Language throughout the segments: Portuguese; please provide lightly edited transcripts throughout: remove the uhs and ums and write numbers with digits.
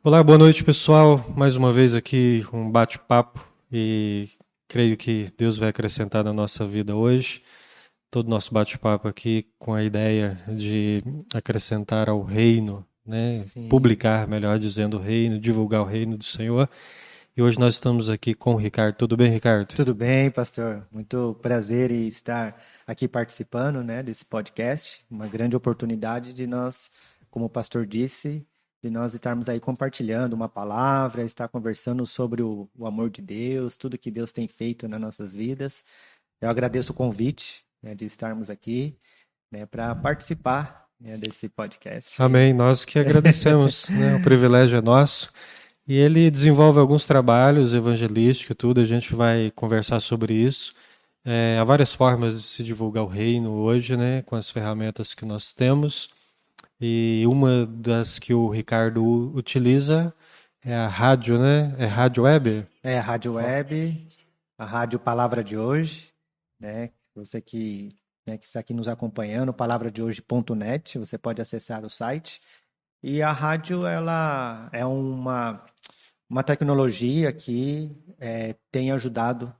Olá, boa noite, pessoal. Mais uma vez aqui um bate-papo e creio que Deus vai acrescentar na nossa vida hoje. Todo o nosso bate-papo aqui com a ideia de acrescentar ao reino, né? Sim, Publicar, melhor dizendo, o reino, divulgar o reino do Senhor. E hoje nós estamos aqui com o Ricardo. Tudo bem, Ricardo? tudo bem, pastor? Muito prazer em estar aqui participando, né, desse podcast. Uma grande oportunidade de nós, como o pastor disse, de nós estarmos aí compartilhando uma palavra, estar conversando sobre o amor de Deus, tudo que Deus tem feito nas nossas vidas. Eu agradeço o convite, né, de estarmos aqui, né, para participar, né, desse podcast. Amém. Nós que agradecemos, né? O privilégio é nosso. E ele desenvolve alguns trabalhos evangelísticos e tudo, a gente vai conversar sobre isso. Há várias formas de se divulgar o reino hoje, né, com as ferramentas que nós temos. E uma das que o Ricardo utiliza é a rádio, né? É rádio web? É a Rádio Web, a Rádio Palavra de Hoje, né? Você que, né, que está aqui nos acompanhando, palavradehoje.net, você pode acessar o site. E a rádio, ela é uma tecnologia que tem ajudado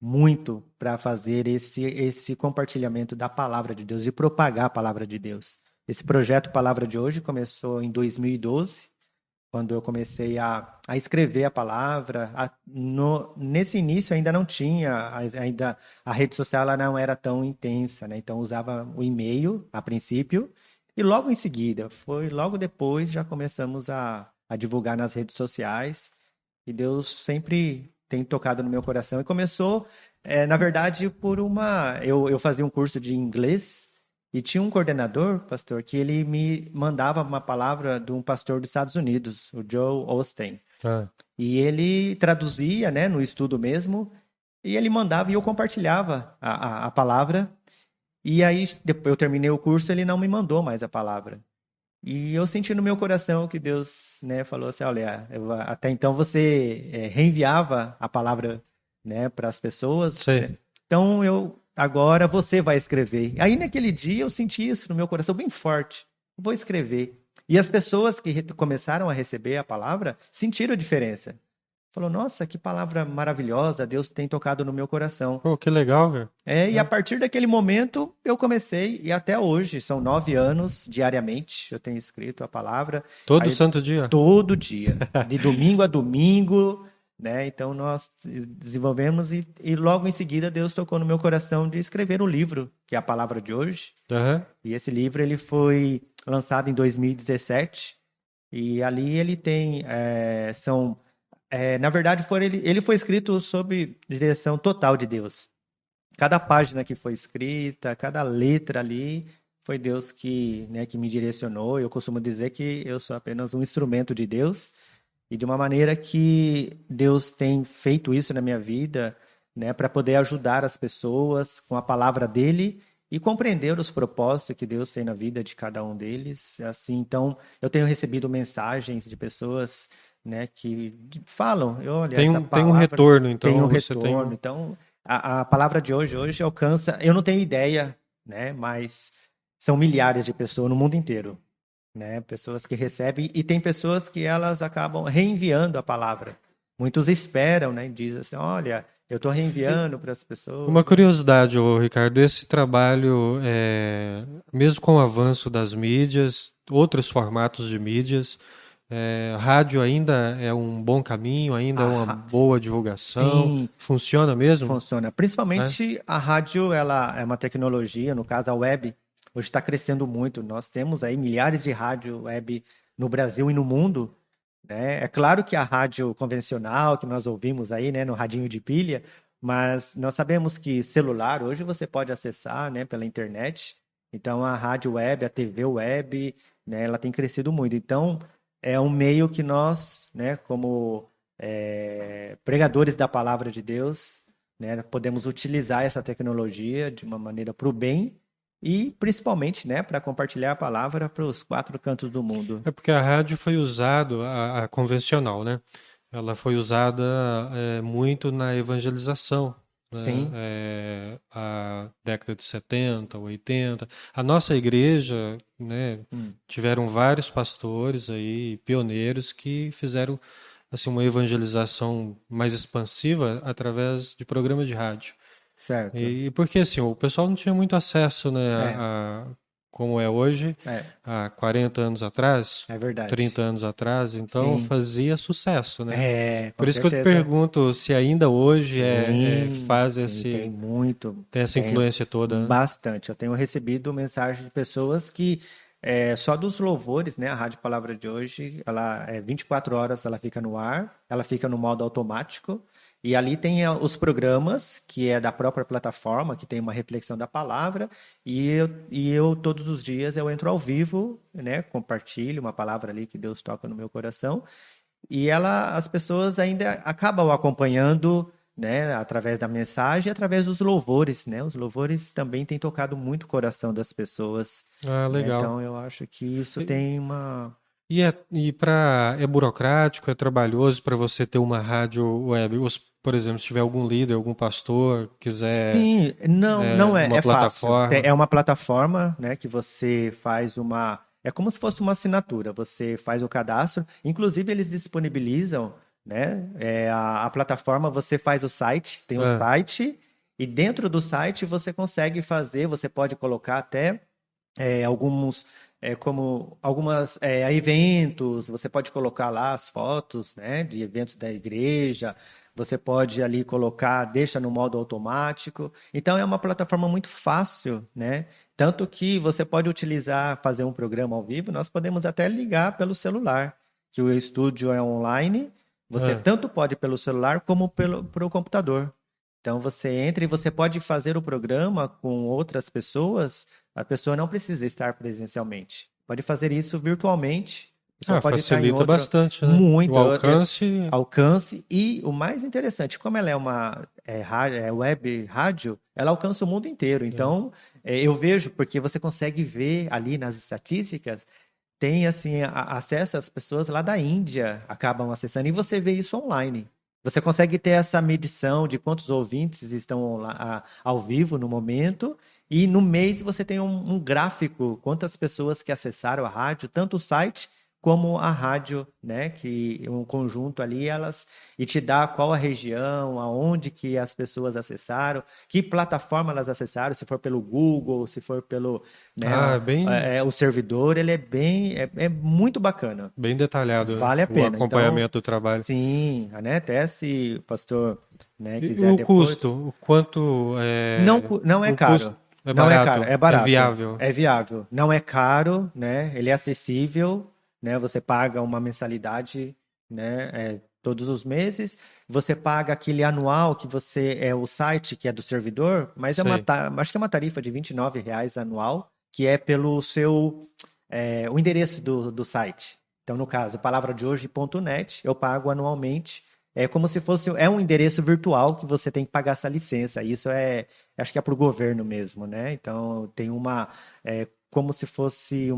muito para fazer esse compartilhamento da palavra de Deus e propagar a palavra de Deus. Esse projeto Palavra de Hoje começou em 2012, quando eu comecei a escrever a palavra. Nesse início ainda não tinha, ainda a rede social ela não era tão intensa, né? Então usava o e-mail a princípio e logo em seguida, foi logo depois já começamos a divulgar nas redes sociais e Deus sempre tem tocado no meu coração e começou, na verdade, por eu fazia um curso de inglês e tinha um coordenador, pastor, que ele me mandava uma palavra de um pastor dos Estados Unidos, o Joe Osteen. Ah, E ele traduzia, né, no estudo mesmo, e ele mandava e eu compartilhava a palavra. E aí, depois eu terminei o curso, ele não me mandou mais a palavra. E eu senti no meu coração que Deus, né, falou assim, olha, até então você reenviava a palavra, né, para as pessoas, sei. então agora você vai escrever. Aí naquele dia eu senti isso no meu coração bem forte. Vou escrever. E as pessoas que começaram a receber a palavra sentiram a diferença. Falou, nossa, que palavra maravilhosa, Deus tem tocado no meu coração. Pô, que legal, cara. E a partir daquele momento eu comecei, e até hoje, são 9 anos diariamente, eu tenho escrito a palavra, Todo aí santo dia. todo dia, de domingo a domingo, né? Então nós desenvolvemos e logo em seguida Deus tocou no meu coração de escrever um livro, que é a palavra de hoje. Aham. E esse livro ele foi lançado em 2017, e ali ele tem, na verdade, ele foi escrito sob direção total de Deus. Cada página que foi escrita, cada letra ali, foi Deus que, né, que me direcionou. Eu costumo dizer que eu sou apenas um instrumento de Deus e de uma maneira que Deus tem feito isso na minha vida, né, para poder ajudar as pessoas com a palavra dele e compreender os propósitos que Deus tem na vida de cada um deles. Assim, então, eu tenho recebido mensagens de pessoas, né, que falam, olha, essa Tem um palavra retorno, tem um então você tem retorno. um. Então, a palavra de hoje alcança, eu não tenho ideia, né, mas são milhares de pessoas no mundo inteiro, né, pessoas que recebem e tem pessoas que elas acabam reenviando a palavra. Muitos esperam, né, dizem assim, olha, eu estou reenviando para as Uma pessoas. curiosidade, ô Ricardo, esse trabalho, mesmo com o avanço das mídias, outros formatos de mídias, rádio ainda é um bom caminho, ainda é uma boa divulgação, Sim, funciona mesmo, funciona. né? Principalmente a rádio, ela é uma tecnologia, no caso a web, hoje está crescendo muito. Nós temos aí milhares de rádio web no Brasil e no mundo, né? É claro que a rádio convencional que nós ouvimos aí, né, no radinho de pilha, mas nós sabemos que celular hoje você pode acessar, né, pela internet. Então a rádio web, a TV web, né, ela tem crescido muito. Então é um meio que nós, né, como pregadores da palavra de Deus, né, podemos utilizar essa tecnologia de uma maneira para o bem e principalmente, né, para compartilhar a palavra para os quatro cantos do mundo. É porque a rádio foi usado, a convencional, né? Ela foi usada muito na evangelização. né, Sim, a década de 70, 80. A nossa igreja, né, tiveram vários pastores aí, pioneiros, que fizeram assim, uma evangelização mais expansiva através de programas de rádio. certo. E porque assim, o pessoal não tinha muito acesso, né, É, como é hoje, é, há 40 anos atrás, é verdade. 30 anos atrás, então Sim, fazia sucesso, né? com Por isso que eu te certeza. pergunto se ainda hoje Sim, faz sim, tem muito, tem essa tem influência toda, né? bastante. Eu tenho recebido mensagem de pessoas que só dos louvores, né? A Rádio Palavra de hoje, ela é 24 horas, ela fica no ar, ela fica no modo automático, e ali tem os programas, que é da própria plataforma, que tem uma reflexão da palavra, e eu todos os dias eu entro ao vivo, né? Compartilho uma palavra ali que Deus toca no meu coração. E as pessoas ainda acabam acompanhando, né, através da mensagem e através dos louvores, né? Os louvores também têm tocado muito o coração das pessoas, Ah, né? legal. Então eu acho que isso tem uma. É burocrático, é trabalhoso para você ter uma rádio web. Por exemplo, se tiver algum líder, algum pastor, quiser Sim, não, não é, uma é fácil. plataforma. É uma plataforma, né, que você faz uma. É como se fosse uma assinatura. Você faz o cadastro. Inclusive, eles disponibilizam, né? A plataforma, você faz o site, tem o Ah, site, e dentro do site você consegue fazer, você pode colocar até alguns como algumas eventos, você pode colocar lá as fotos, né, de eventos da igreja, você pode ali colocar, deixa no modo automático. Então é uma plataforma muito fácil, né? Tanto que você pode utilizar, fazer um programa ao vivo, nós podemos até ligar pelo celular, que o estúdio é online, você ah. tanto pode pelo celular como pelo computador. Então você entra e você pode fazer o programa com outras pessoas, a pessoa não precisa estar presencialmente. Pode fazer isso virtualmente. A pessoa Ah, pode estar em facilita outro bastante, né? O muito alcance. alcance e o mais interessante, como ela é uma web rádio, ela alcança o mundo inteiro. É. Então eu vejo porque você consegue ver ali nas estatísticas tem assim acesso às pessoas lá da Índia acabam acessando e você vê isso online. Você consegue ter essa medição de quantos ouvintes estão lá, ao vivo no momento e no mês você tem um gráfico quantas pessoas que acessaram a rádio, tanto o site como a rádio, né, que um conjunto ali elas e te dá qual a região, aonde que as pessoas acessaram, que plataforma elas acessaram, se for pelo Google, se for pelo, né, Ah, é bem, o servidor, ele é muito bacana. bem detalhado Vale a o pena. Então, acompanhamento do trabalho. sim, né, até se o pastor, né, E quiser o depois. custo, o quanto Não, é, não é o custo caro. é Não é caro, barato, é é barato, viável. é viável. Não é caro, né? Ele é acessível, né? Você paga uma mensalidade, né? Todos os meses. Você paga aquele anual que você é o site que é do servidor, mas Sei. acho que é uma tarifa de R$ 29 anual, que é pelo seu o endereço do site. Então, no caso, palavradehoje.net, eu pago anualmente. É como se fosse um endereço virtual que você tem que pagar essa licença. Isso acho que é para o governo mesmo, né? Então tem como se fosse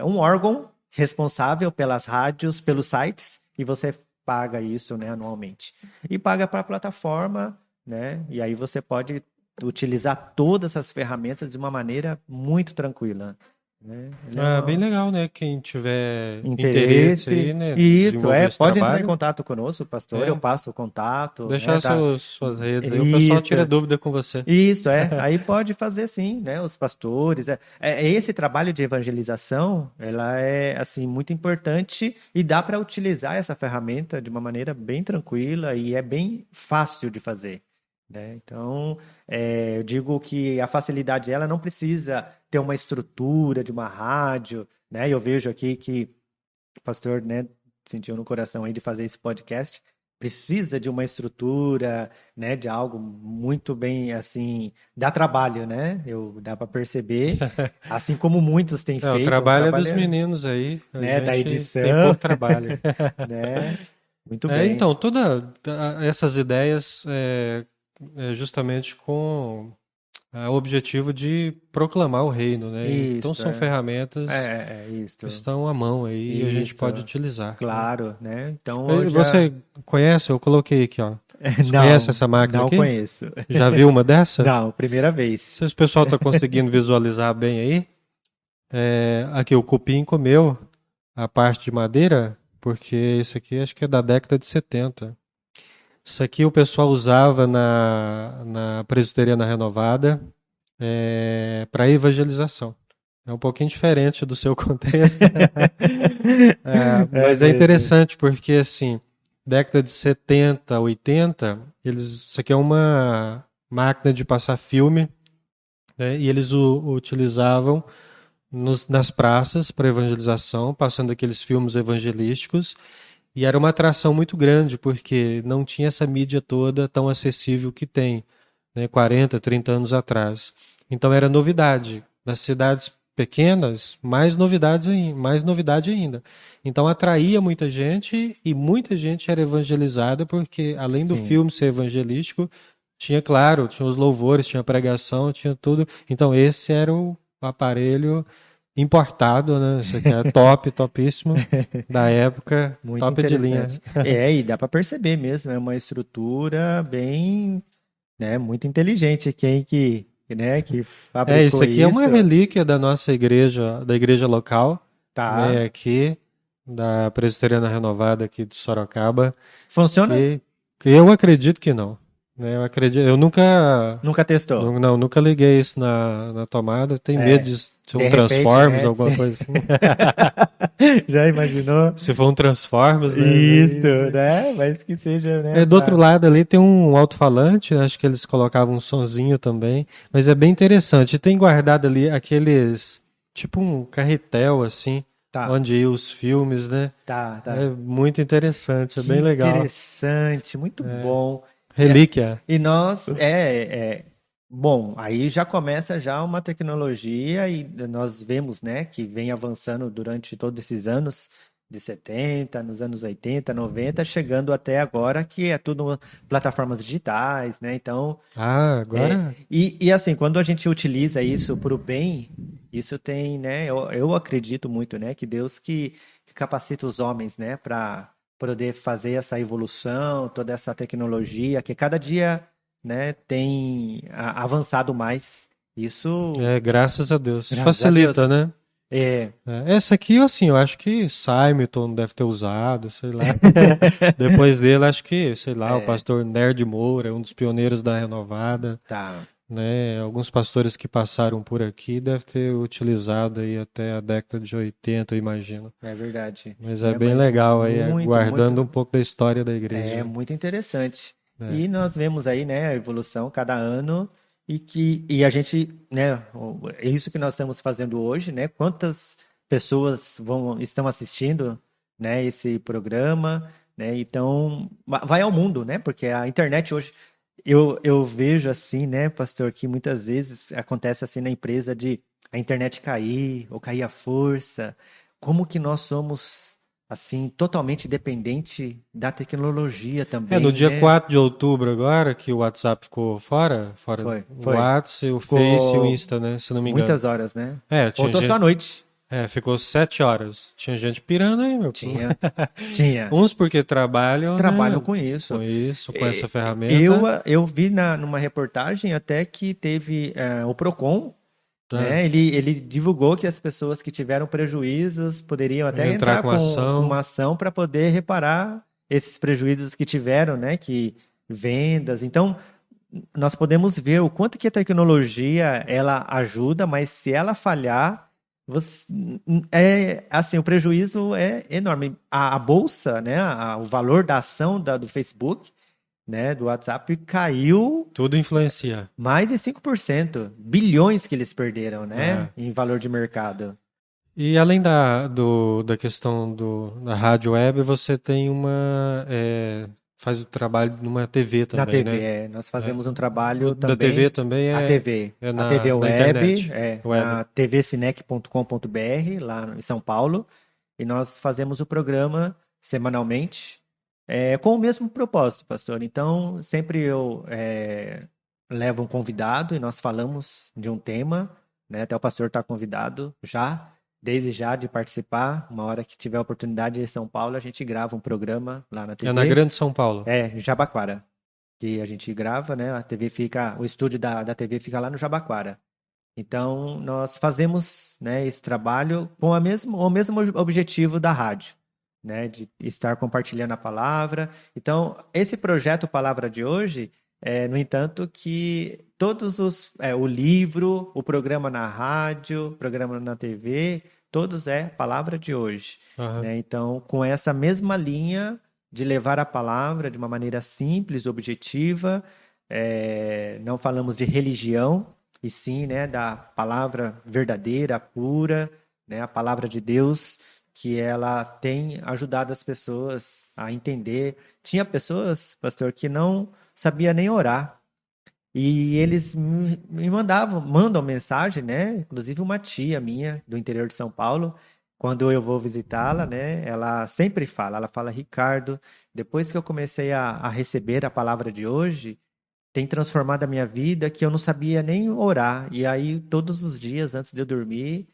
um órgão responsável pelas rádios, pelos sites, e você paga isso, né, anualmente. E paga para a plataforma, né? E aí você pode utilizar todas essas ferramentas de uma maneira muito tranquila, né? Ele é Ah, bem uma legal, né? Quem tiver interesse aí, interesse. né, Isso, desenvolver esse pode entrar em trabalho, contato conosco, pastor. Eu é, passo o contato, né? deixar Tá. suas redes aí, o pessoal Isso, tira dúvida com você. isso, é. Aí pode fazer sim, né? Os pastores. Esse trabalho de evangelização, ela é assim muito importante e dá para utilizar essa ferramenta de uma maneira bem tranquila e é bem fácil de fazer, né? Então, eu digo que a facilidade dela não precisa ter uma estrutura de uma rádio, né? Eu vejo aqui que o pastor, né, sentiu no coração aí de fazer esse podcast, precisa de uma estrutura, né, de algo muito bem assim, dá trabalho, né? Dá para perceber, assim como muitos têm É, o feito, um trabalho é dos trabalho, meninos aí, a né, da gente tem edição, pouco trabalho. né? Muito É, bem. então, essas ideias é justamente com o objetivo de proclamar o reino, né? Então Isso, são ferramentas que isso. estão à mão aí e a gente Isso. pode utilizar, né? Claro, né? Então eu já Você conhece? Eu coloquei aqui, ó. Você conhece Não, essa máquina não aqui? conheço. Já viu uma dessa? Não, primeira vez. Se o pessoal está conseguindo visualizar bem aí, aqui o cupim comeu a parte de madeira, porque isso aqui acho que é da década de 70. Isso aqui o pessoal usava na Presbiteriana Renovada para evangelização. É um pouquinho diferente do seu contexto. É Mas é mesmo. interessante porque, assim, década de 70, 80, isso aqui é uma máquina de passar filme, né, e eles o utilizavam nas praças para evangelização, passando aqueles filmes evangelísticos. E era uma atração muito grande, porque não tinha essa mídia toda tão acessível que tem, né, 40, 30 anos atrás. Então era novidade. Nas cidades pequenas, mais novidade ainda. Então atraía muita gente e muita gente era evangelizada, porque além do Sim. filme ser evangelístico, tinha, claro, tinha os louvores, tinha pregação, tinha tudo. Então esse era o aparelho importado, né? Isso aqui é top, topíssimo, da época, Muito top de linha. interessante. É, e dá para perceber mesmo, é uma estrutura bem, né, muito inteligente. Quem que, né, que Isso fabricou aqui é uma isso, relíquia da nossa igreja, da igreja local, né, tá? aqui, da Presbiteriana Renovada aqui de Sorocaba, Funciona? que eu acredito que não. Né, eu acredito, eu nunca, Nunca testou. nunca liguei isso na tomada, eu tenho medo É, de ser de um repente, Transformers, né? alguma coisa assim. Já imaginou? Se for um Transformers, né? Isso, né? Mas que seja, né, Do outro para. lado ali tem um alto-falante, né, acho que eles colocavam um sonzinho também, mas é bem interessante. E tem guardado ali aqueles, tipo um carretel assim, Tá, onde ia os filmes, né? tá, É tá. muito interessante, é Que bem legal. interessante, muito bom. Relíquia. E nós, bom, aí já começa já uma tecnologia e nós vemos, né, que vem avançando durante todos esses anos de 70, nos anos 80, 90, chegando até agora que é tudo plataformas digitais, né? Então, Ah, agora e assim, quando a gente utiliza isso para o bem, isso tem, né? Eu acredito muito, né? Que Deus que capacita os homens, né? Para poder fazer essa evolução, toda essa tecnologia, que cada dia, né? Tem avançado mais. Isso, graças a Deus. graças a Facilita, Deus. né? É, Essa aqui, assim, eu acho que Simon deve ter usado, sei lá. Depois dele, acho que, sei lá, o é, pastor Nerd Moura, um dos pioneiros da Renovada. tá. Né? Alguns pastores que passaram por aqui devem ter utilizado aí até a década de 80, eu imagino. É verdade. Mas é É, bem mas legal aí, muito, guardando muito. um pouco da história da É igreja. muito interessante. Né? E nós vemos aí, né, a evolução cada ano e a gente, né, é isso que nós estamos fazendo hoje, né? Quantas pessoas estão assistindo, né, esse programa, né? Então, vai ao mundo, né? Porque a internet hoje eu vejo assim, né, pastor, que muitas vezes acontece assim na empresa de a internet cair ou cair à força. Como que nós somos assim totalmente dependente da tecnologia No também, dia né? 4 de outubro agora, que o WhatsApp ficou fora o Foi. WhatsApp, o Face e o Ficou Insta, né? Se não me engano. muitas horas, né? Tinha Voltou só à gente. noite. Ficou 7 horas. Tinha gente pirando aí, meu. Tinha, tinha. Uns porque trabalham, Trabalham né? com Com isso. isso, com essa Eu, ferramenta. eu vi numa reportagem até que teve o Procon, Né? né? Ele divulgou que as pessoas que tiveram prejuízos poderiam até Entrar entrar com com ação. uma ação para poder reparar esses prejuízos que tiveram, né? Que vendas. Então, nós podemos ver o quanto que a tecnologia ela ajuda, mas se ela falhar, é assim, o prejuízo é enorme. A bolsa, né? O valor da ação do Facebook, né? Do WhatsApp caiu Tudo influencia. mais de 5%, bilhões que eles perderam, né? É. Em valor de mercado. E além da questão da rádio web, você tem faz o trabalho numa TV Na também, TV, né? nós É, fazemos um trabalho da TV também, também a TV. é A TV na web, internet. Web. na tvcinec.com.br, lá em São Paulo, e nós fazemos o programa semanalmente, com o mesmo propósito, pastor. Então, sempre eu levo um convidado e nós falamos de um tema, né? Até o pastor está convidado já, desde já, de participar. Uma hora que tiver a oportunidade em São Paulo, a gente grava um programa lá na É na TV. Grande São Paulo. Jabaquara. que a gente grava, né? A TV fica, o estúdio da TV fica lá no Jabaquara. Então, nós fazemos, né, esse trabalho com o mesmo objetivo da rádio, né, de estar compartilhando a palavra. Então, esse projeto Palavra de hoje, no entanto, que o livro, o programa na rádio, o programa na TV, todos é Palavra de hoje, Aham. né? Então, com essa mesma linha de levar a palavra de uma maneira simples, objetiva, não falamos de religião, e sim, né, da palavra verdadeira, pura, né, a palavra de Deus, que ela tem ajudado as pessoas a entender. Tinha pessoas, pastor, que não sabia nem orar. E eles me mandam mensagem, né? Inclusive uma tia minha do interior de São Paulo, quando eu vou visitá-la, né? Ela fala, Ricardo, depois que eu comecei a receber a palavra de hoje, tem transformado a minha vida que eu não sabia nem orar. E aí, todos os dias, antes de eu dormir,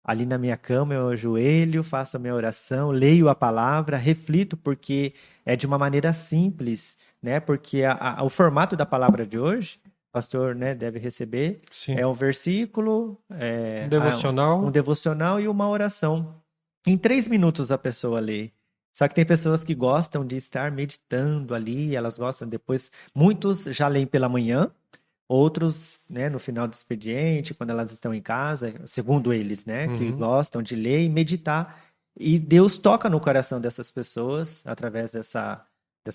ali na minha cama, eu ajoelho, faço a minha oração, leio a palavra, reflito, porque é de uma maneira simples, né? Porque o formato da palavra de hoje, o pastor, né, deve receber, Sim. é um versículo, Um um devocional. devocional e uma oração. Em 3 minutos a pessoa lê. Só que tem pessoas que gostam de estar meditando ali, elas gostam depois. Muitos já leem pela manhã, outros, né, no final do expediente, quando elas estão em casa, segundo eles, né, que Uhum. gostam de ler e meditar. E Deus toca no coração dessas pessoas através dessa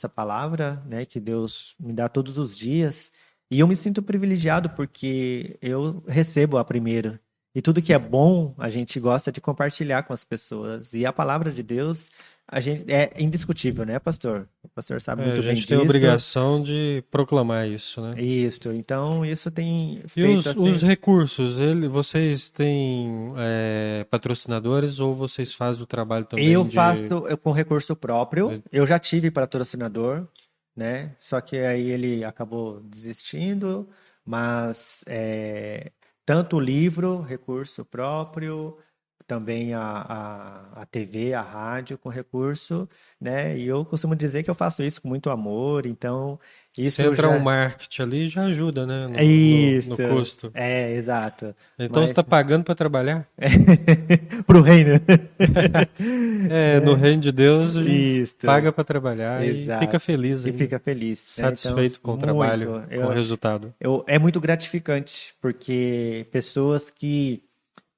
palavra, né, que Deus me dá todos os dias. E eu me sinto privilegiado porque eu recebo a primeira. E tudo que é bom, a gente gosta de compartilhar com as pessoas. E a palavra de Deus, a gente é indiscutível, né, pastor? O pastor sabe A muito bem gente tem a disso. obrigação de proclamar isso, né? Isso, então isso tem E feito os assim. recursos, vocês têm patrocinadores ou vocês fazem o trabalho Eu também faço de... com recurso próprio. de- Eu já tive patrocinador, né? Só que aí ele acabou desistindo. Mas tanto o livro, recurso próprio, também a TV, a rádio com recurso, né? E eu costumo dizer que eu faço isso com muito amor. Então Se isso entra um já marketing ali, já ajuda, né? é No isso. custo. Exato. Então você está Mas pagando para trabalhar? pro reino, No né? reino de Deus a gente Isso, paga para trabalhar e fica exato. feliz E ainda, fica feliz, né? Então, satisfeito com o muito. trabalho, com o resultado. É muito gratificante, porque pessoas que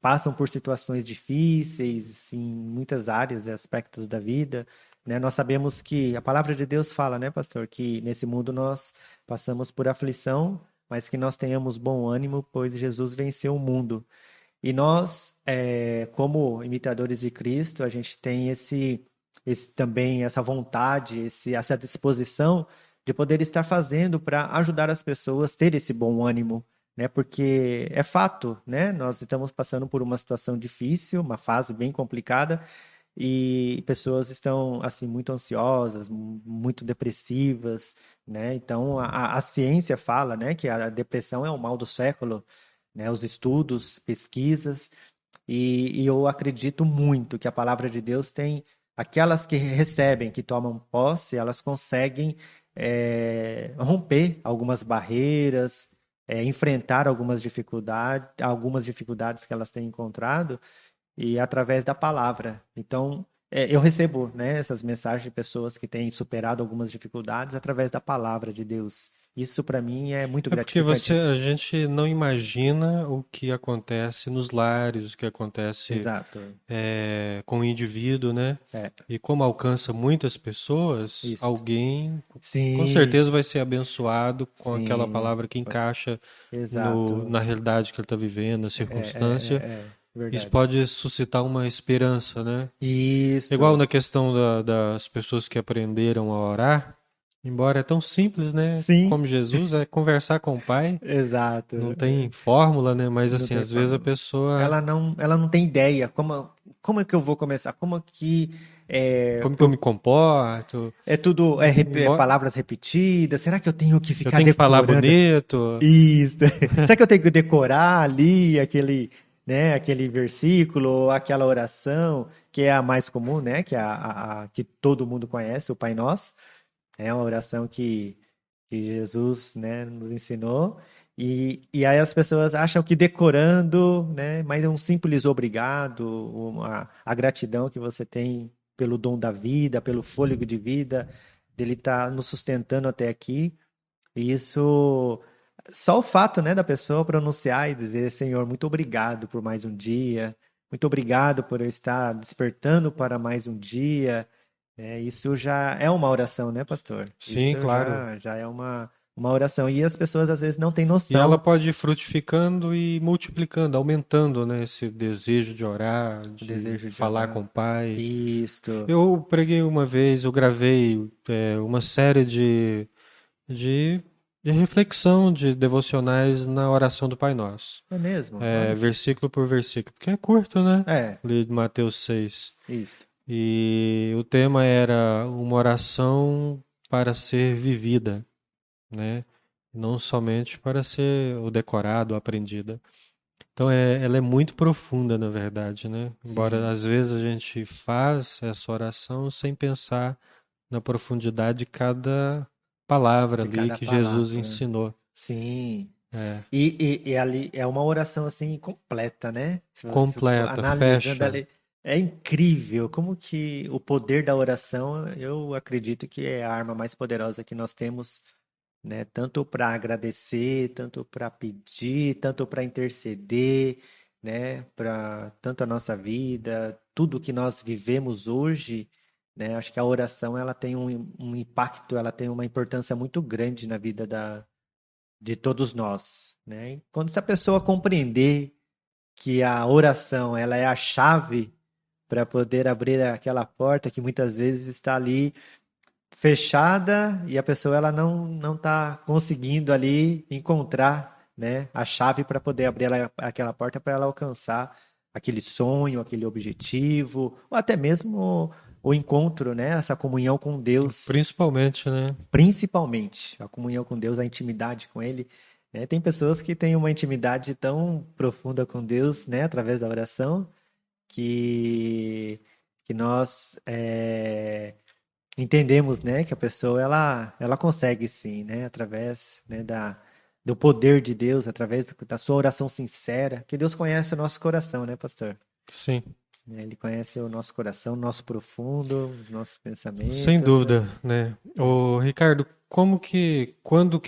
passam por situações difíceis em muitas áreas e aspectos da vida, né? Nós sabemos que a palavra de Deus fala, né, pastor, que nesse mundo nós passamos por aflição, mas que nós tenhamos bom ânimo, pois Jesus venceu o mundo. E nós, como imitadores de Cristo, a gente tem também essa vontade, essa disposição de poder estar fazendo para ajudar as pessoas a ter esse bom ânimo, né? Porque é fato, né? Nós estamos passando por uma situação difícil, uma fase bem complicada, e pessoas estão assim muito ansiosas, muito depressivas, né? Então a ciência fala, né, que a depressão é o mal do século, né? Os estudos, pesquisas, e eu acredito muito que a palavra de Deus tem aquelas que recebem, que tomam posse, elas conseguem romper algumas barreiras, enfrentar algumas dificuldades que elas têm encontrado e através da palavra. Então, eu recebo, né, essas mensagens de pessoas que têm superado algumas dificuldades através da palavra de Deus. Isso para mim é muito É porque gratificante. a gente não imagina o que acontece nos lares, o que acontece Exato. com o indivíduo, né? É, E como alcança muitas pessoas, isso. alguém com Sim, certeza vai ser abençoado com aquela sim, palavra que encaixa exato. na realidade que ele está vivendo, na circunstância. Isso Verdade. pode suscitar uma esperança, né? Igual Isso. na questão das pessoas que aprenderam a orar, embora é tão simples, né? Sim, Como Jesus, é conversar com o Pai, exato. não tem fórmula, né? Mas Não assim, tem às vezes a forma. pessoa, Ela não tem ideia como é que eu vou começar, como que como que eu me comporto? é tudo Embora palavras repetidas. Será que eu tenho que eu ficar tenho que falar decorando bonito, isso? Será que eu tenho que decorar ali aquele versículo ou aquela oração que é a mais comum, né? Que que todo mundo conhece, o Pai Nosso. É uma oração que Jesus, né, nos ensinou. E aí as pessoas acham que decorando, né, mas é um simples obrigado, a gratidão que você tem pelo dom da vida, pelo fôlego de vida, dele estar nos sustentando até aqui. E isso, só o fato, né, da pessoa pronunciar e dizer, Senhor, muito obrigado por mais um dia, muito obrigado por eu estar despertando para mais um dia. Isso já é uma oração, né, pastor? Sim, Isso claro. já é uma oração. E as pessoas às vezes não têm E ela noção pode ir frutificando e multiplicando, aumentando, né, esse desejo de orar, do de desejo de falar com orar. o Pai. Isto. Eu preguei uma vez, eu gravei uma série de, de reflexão, de devocionais na oração do Pai Nosso. É mesmo? Olha que. Versículo por versículo, porque é curto, né? É, Ali de Mateus 6. isto. E o tema era uma oração para ser vivida, né? Não somente para ser o decorado, aprendida. Então ela é muito profunda, na verdade, né? Embora Sim, às vezes a gente faz essa oração sem pensar na profundidade de cada palavra de ali cada que Jesus palavra. ensinou. Sim. É, E ali é uma oração assim completa, né? Se você for completa, analisando fecha. ali, é incrível como que o poder da oração, eu acredito que é a arma mais poderosa que nós temos, né? Tanto para agradecer, tanto para pedir, tanto para interceder, né? Para tanto a nossa vida, tudo que nós vivemos hoje, né? Acho que a oração ela tem um impacto, ela tem uma importância muito grande na vida de todos nós, né? E quando essa pessoa compreender que a oração ela é a chave para poder abrir aquela porta que muitas vezes está ali fechada e a pessoa ela não está conseguindo ali encontrar, né, a chave para poder abrir aquela porta para ela alcançar aquele sonho, aquele objetivo, ou até mesmo o encontro, né, essa comunhão com Deus, Principalmente, né? principalmente a comunhão com Deus, a intimidade com Ele. Né? Tem pessoas que têm uma intimidade tão profunda com Deus, né, através da oração, que, que nós entendemos, né, que a pessoa ela consegue sim, né, através, né, do poder de Deus, através da sua oração sincera, que Deus conhece o nosso coração, né, pastor? Sim, Ele conhece o nosso coração, o nosso profundo, os nossos sem pensamentos. dúvida, né? Ô, Ricardo, quando que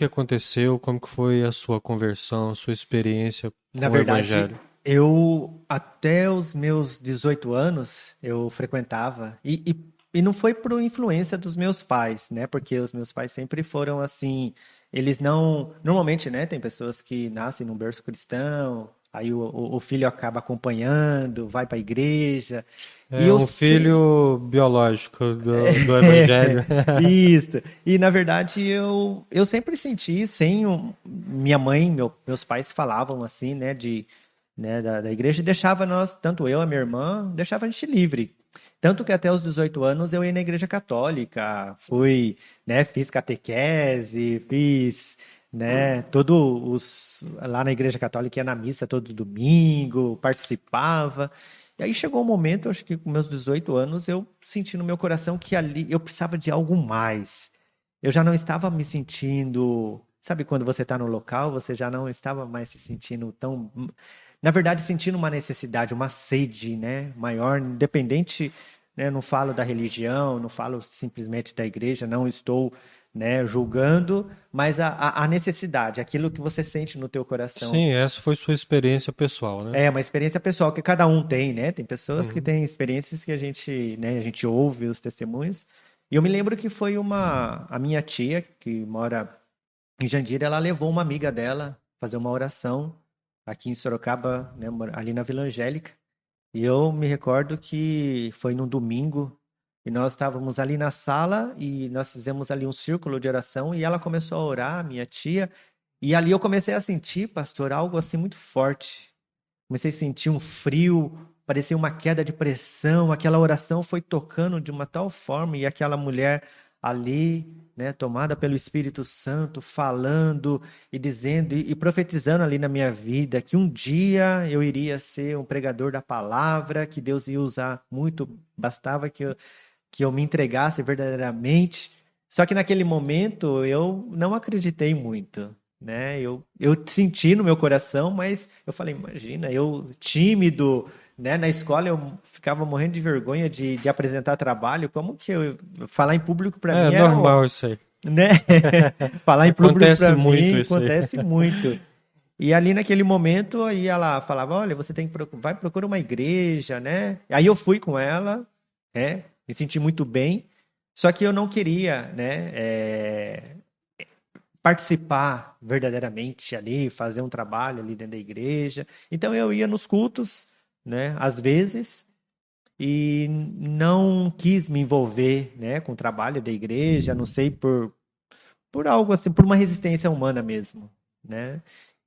aconteceu, como que foi a sua conversão, sua experiência Na com o verdade, Evangelho? eu até os meus 18 anos eu frequentava e não foi por influência dos meus pais, né? Porque os meus pais sempre foram assim, eles não, normalmente, né? Tem pessoas que nascem num berço cristão, aí o filho acaba acompanhando, vai para a igreja e É eu um sei. filho biológico do Evangelho. Isso. E na verdade eu sempre senti, minha mãe, meus pais falavam assim, né, da igreja e deixava nós, tanto eu e a minha irmã, deixava a gente livre. Tanto que até os 18 anos eu ia na igreja católica, fui, né, fiz catequese, fiz, né, lá na igreja católica ia na missa todo domingo, participava. E aí chegou um momento, acho que com meus 18 anos, eu senti no meu coração que ali eu precisava de algo mais. Eu já não estava me sentindo. Sabe quando você está no local, você já não estava mais se sentindo tão. Na verdade, sentindo uma necessidade, uma sede, né, maior, independente, né, não falo da religião, não falo simplesmente da igreja, não estou, né, julgando, mas a necessidade, aquilo que você sente no teu coração. Sim, essa foi sua experiência pessoal, né? É uma experiência pessoal que cada um tem, né? Tem pessoas que Uhum. têm experiências que a gente, né, a gente ouve os testemunhos. E eu me lembro que foi a minha tia que mora em Jandira, ela levou uma amiga dela fazer uma oração aqui em Sorocaba, né, ali na Vila Angélica. E eu me recordo que foi num domingo e nós estávamos ali na sala e nós fizemos ali um círculo de oração e ela começou a orar, minha tia, e ali eu comecei a sentir, pastor, algo assim muito forte. Comecei a sentir um frio, parecia uma queda de pressão. Aquela oração foi tocando de uma tal forma e aquela mulher ali, né, tomada pelo Espírito Santo, falando e dizendo e profetizando ali na minha vida que um dia eu iria ser um pregador da palavra, que Deus ia usar muito, bastava que eu me entregasse verdadeiramente. Só que naquele momento eu não acreditei muito, né? Eu senti no meu coração, mas eu falei, imagina, eu tímido, né? Na escola eu ficava morrendo de vergonha de apresentar trabalho. Como que eu falar em público para É mim era, normal isso aí. né? Falar em público Acontece para muito mim isso aí. acontece muito. E ali naquele momento, aí ela falava, olha, você tem que vai procurar uma igreja, né? Aí eu fui com ela, né? Me senti muito bem, só que eu não queria, né? Participar verdadeiramente ali, fazer um trabalho ali dentro da igreja. Então eu ia nos cultos, né? Às vezes e não quis me envolver, né? Com o trabalho da igreja, não sei por algo assim, por uma resistência humana mesmo, né?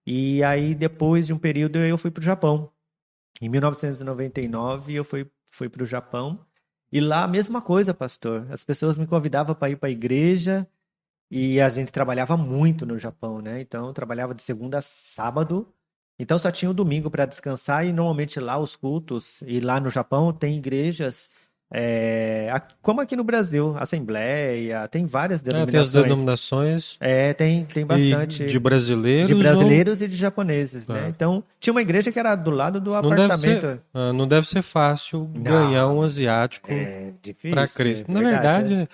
E aí, depois de um período, eu fui para o Japão. Em 1999, eu fui para o Japão. E lá, a mesma coisa, pastor. As pessoas me convidavam para ir para a igreja e a gente trabalhava muito no Japão, né? Então, eu trabalhava de segunda a sábado. Então, só tinha o domingo para descansar. E normalmente lá, os cultos, e lá no Japão, tem igrejas, como aqui no Brasil, Assembleia, tem várias Tem as denominações. denominações Tem e de bastante de brasileiros ou brasileiros e de japoneses, né? ah, Então, tinha uma igreja que era do lado do não deve ser, apartamento. não deve ser fácil ganhar um Não, asiático é para difícil, é Cristo. Na verdade. verdade,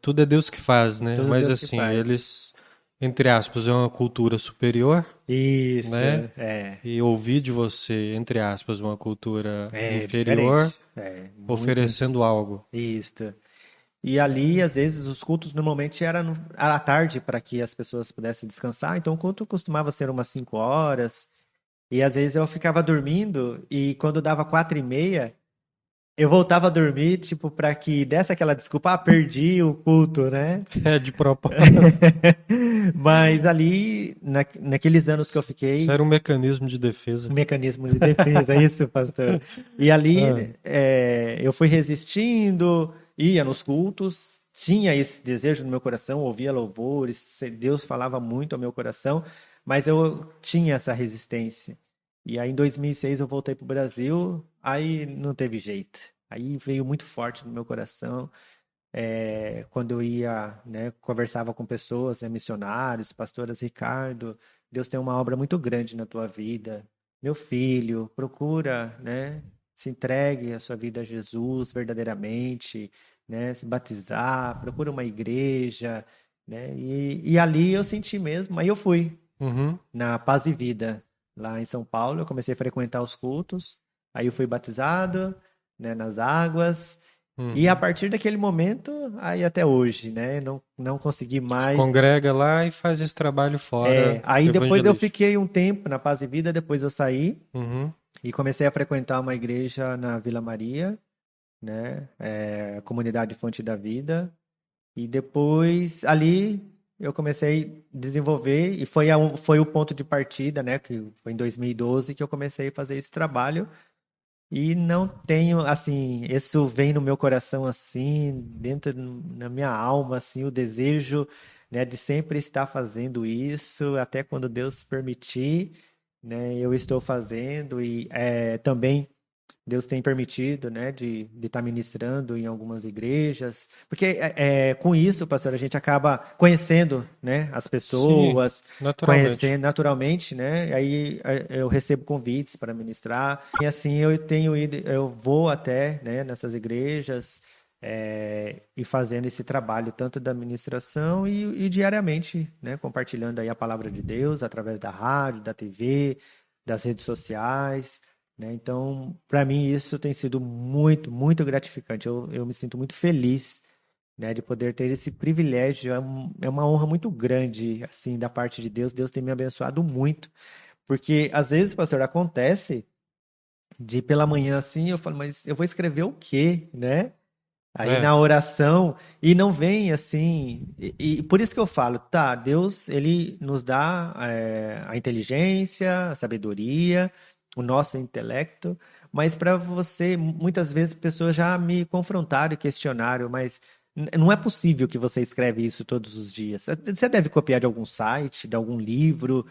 tudo é Deus que faz, né? Tudo Mas Deus que assim, faz. eles, entre aspas, é uma cultura superior, Isto, né? é, E ouvir de você, entre aspas, uma cultura é inferior, diferente. É, muito. oferecendo algo. Isto. E ali, às vezes, os cultos normalmente eram à tarde para que as pessoas pudessem descansar. Então, o culto costumava ser umas 5 horas. E às vezes eu ficava dormindo e quando dava 4h30, eu voltava a dormir, tipo, para que desse aquela desculpa, perdi o culto, né? É de propósito. Mas ali, naqueles anos que eu Isso fiquei, era um mecanismo de defesa. um mecanismo de defesa, isso, pastor. E Ah, ali eu fui resistindo, ia nos cultos, tinha esse desejo no meu coração, ouvia louvores, Deus falava muito ao meu coração, mas eu tinha essa resistência. E aí em 2006 eu voltei para o Brasil, aí não teve jeito. Aí veio muito forte no meu coração quando eu ia, né, conversava com pessoas, missionários, pastoras, Ricardo, Deus tem uma obra muito grande na tua vida. Meu filho, procura, né, se entregue a sua vida a Jesus verdadeiramente, né, se batizar, procura uma igreja, né, e ali eu senti mesmo, aí eu fui uhum, na Paz e Vida, lá em São Paulo, eu comecei a frequentar os cultos, aí eu fui batizado, né, nas águas, e a uhum. partir daquele momento, aí até hoje, né? Não consegui Se mais. congrega lá e faz esse trabalho fora Aí depois eu evangelístico. fiquei um tempo na Paz e Vida, depois eu saí Uhum, e comecei a frequentar uma igreja na Vila Maria, né? A comunidade Fonte da Vida. E depois ali eu comecei a desenvolver e foi o ponto de partida, né? Que foi em 2012 que eu comecei a fazer esse trabalho. E não tenho, assim, isso vem no meu coração, assim, dentro na minha alma, assim, o desejo, né, de sempre estar fazendo isso, até quando Deus permitir, né, eu estou fazendo e também Deus tem permitido, né, de estar ministrando em algumas igrejas, porque com isso, pastor, a gente acaba conhecendo, né, as sim, pessoas, naturalmente. conhecendo naturalmente, né, aí eu recebo convites para ministrar, e assim eu tenho ido, eu vou até, né, nessas igrejas, e fazendo esse trabalho tanto da ministração e diariamente, né, compartilhando aí a palavra de Deus através da rádio, da TV, das redes sociais, né? Então, para mim, isso tem sido muito, muito gratificante. Eu me sinto muito feliz, né, de poder ter esse privilégio. É uma honra muito grande, assim, da parte de Deus. Deus tem me abençoado muito. Porque, às vezes, pastor, acontece de pela manhã, assim, eu falo, mas eu vou escrever o quê, né? Aí É, na oração, e não vem assim, e por isso que eu falo, tá, Deus, ele nos dá a inteligência, a sabedoria, o nosso intelecto, mas para você, muitas vezes pessoas já me confrontaram e questionaram, mas não é possível que você escreve isso todos os dias. Você deve copiar de algum site, de algum livro,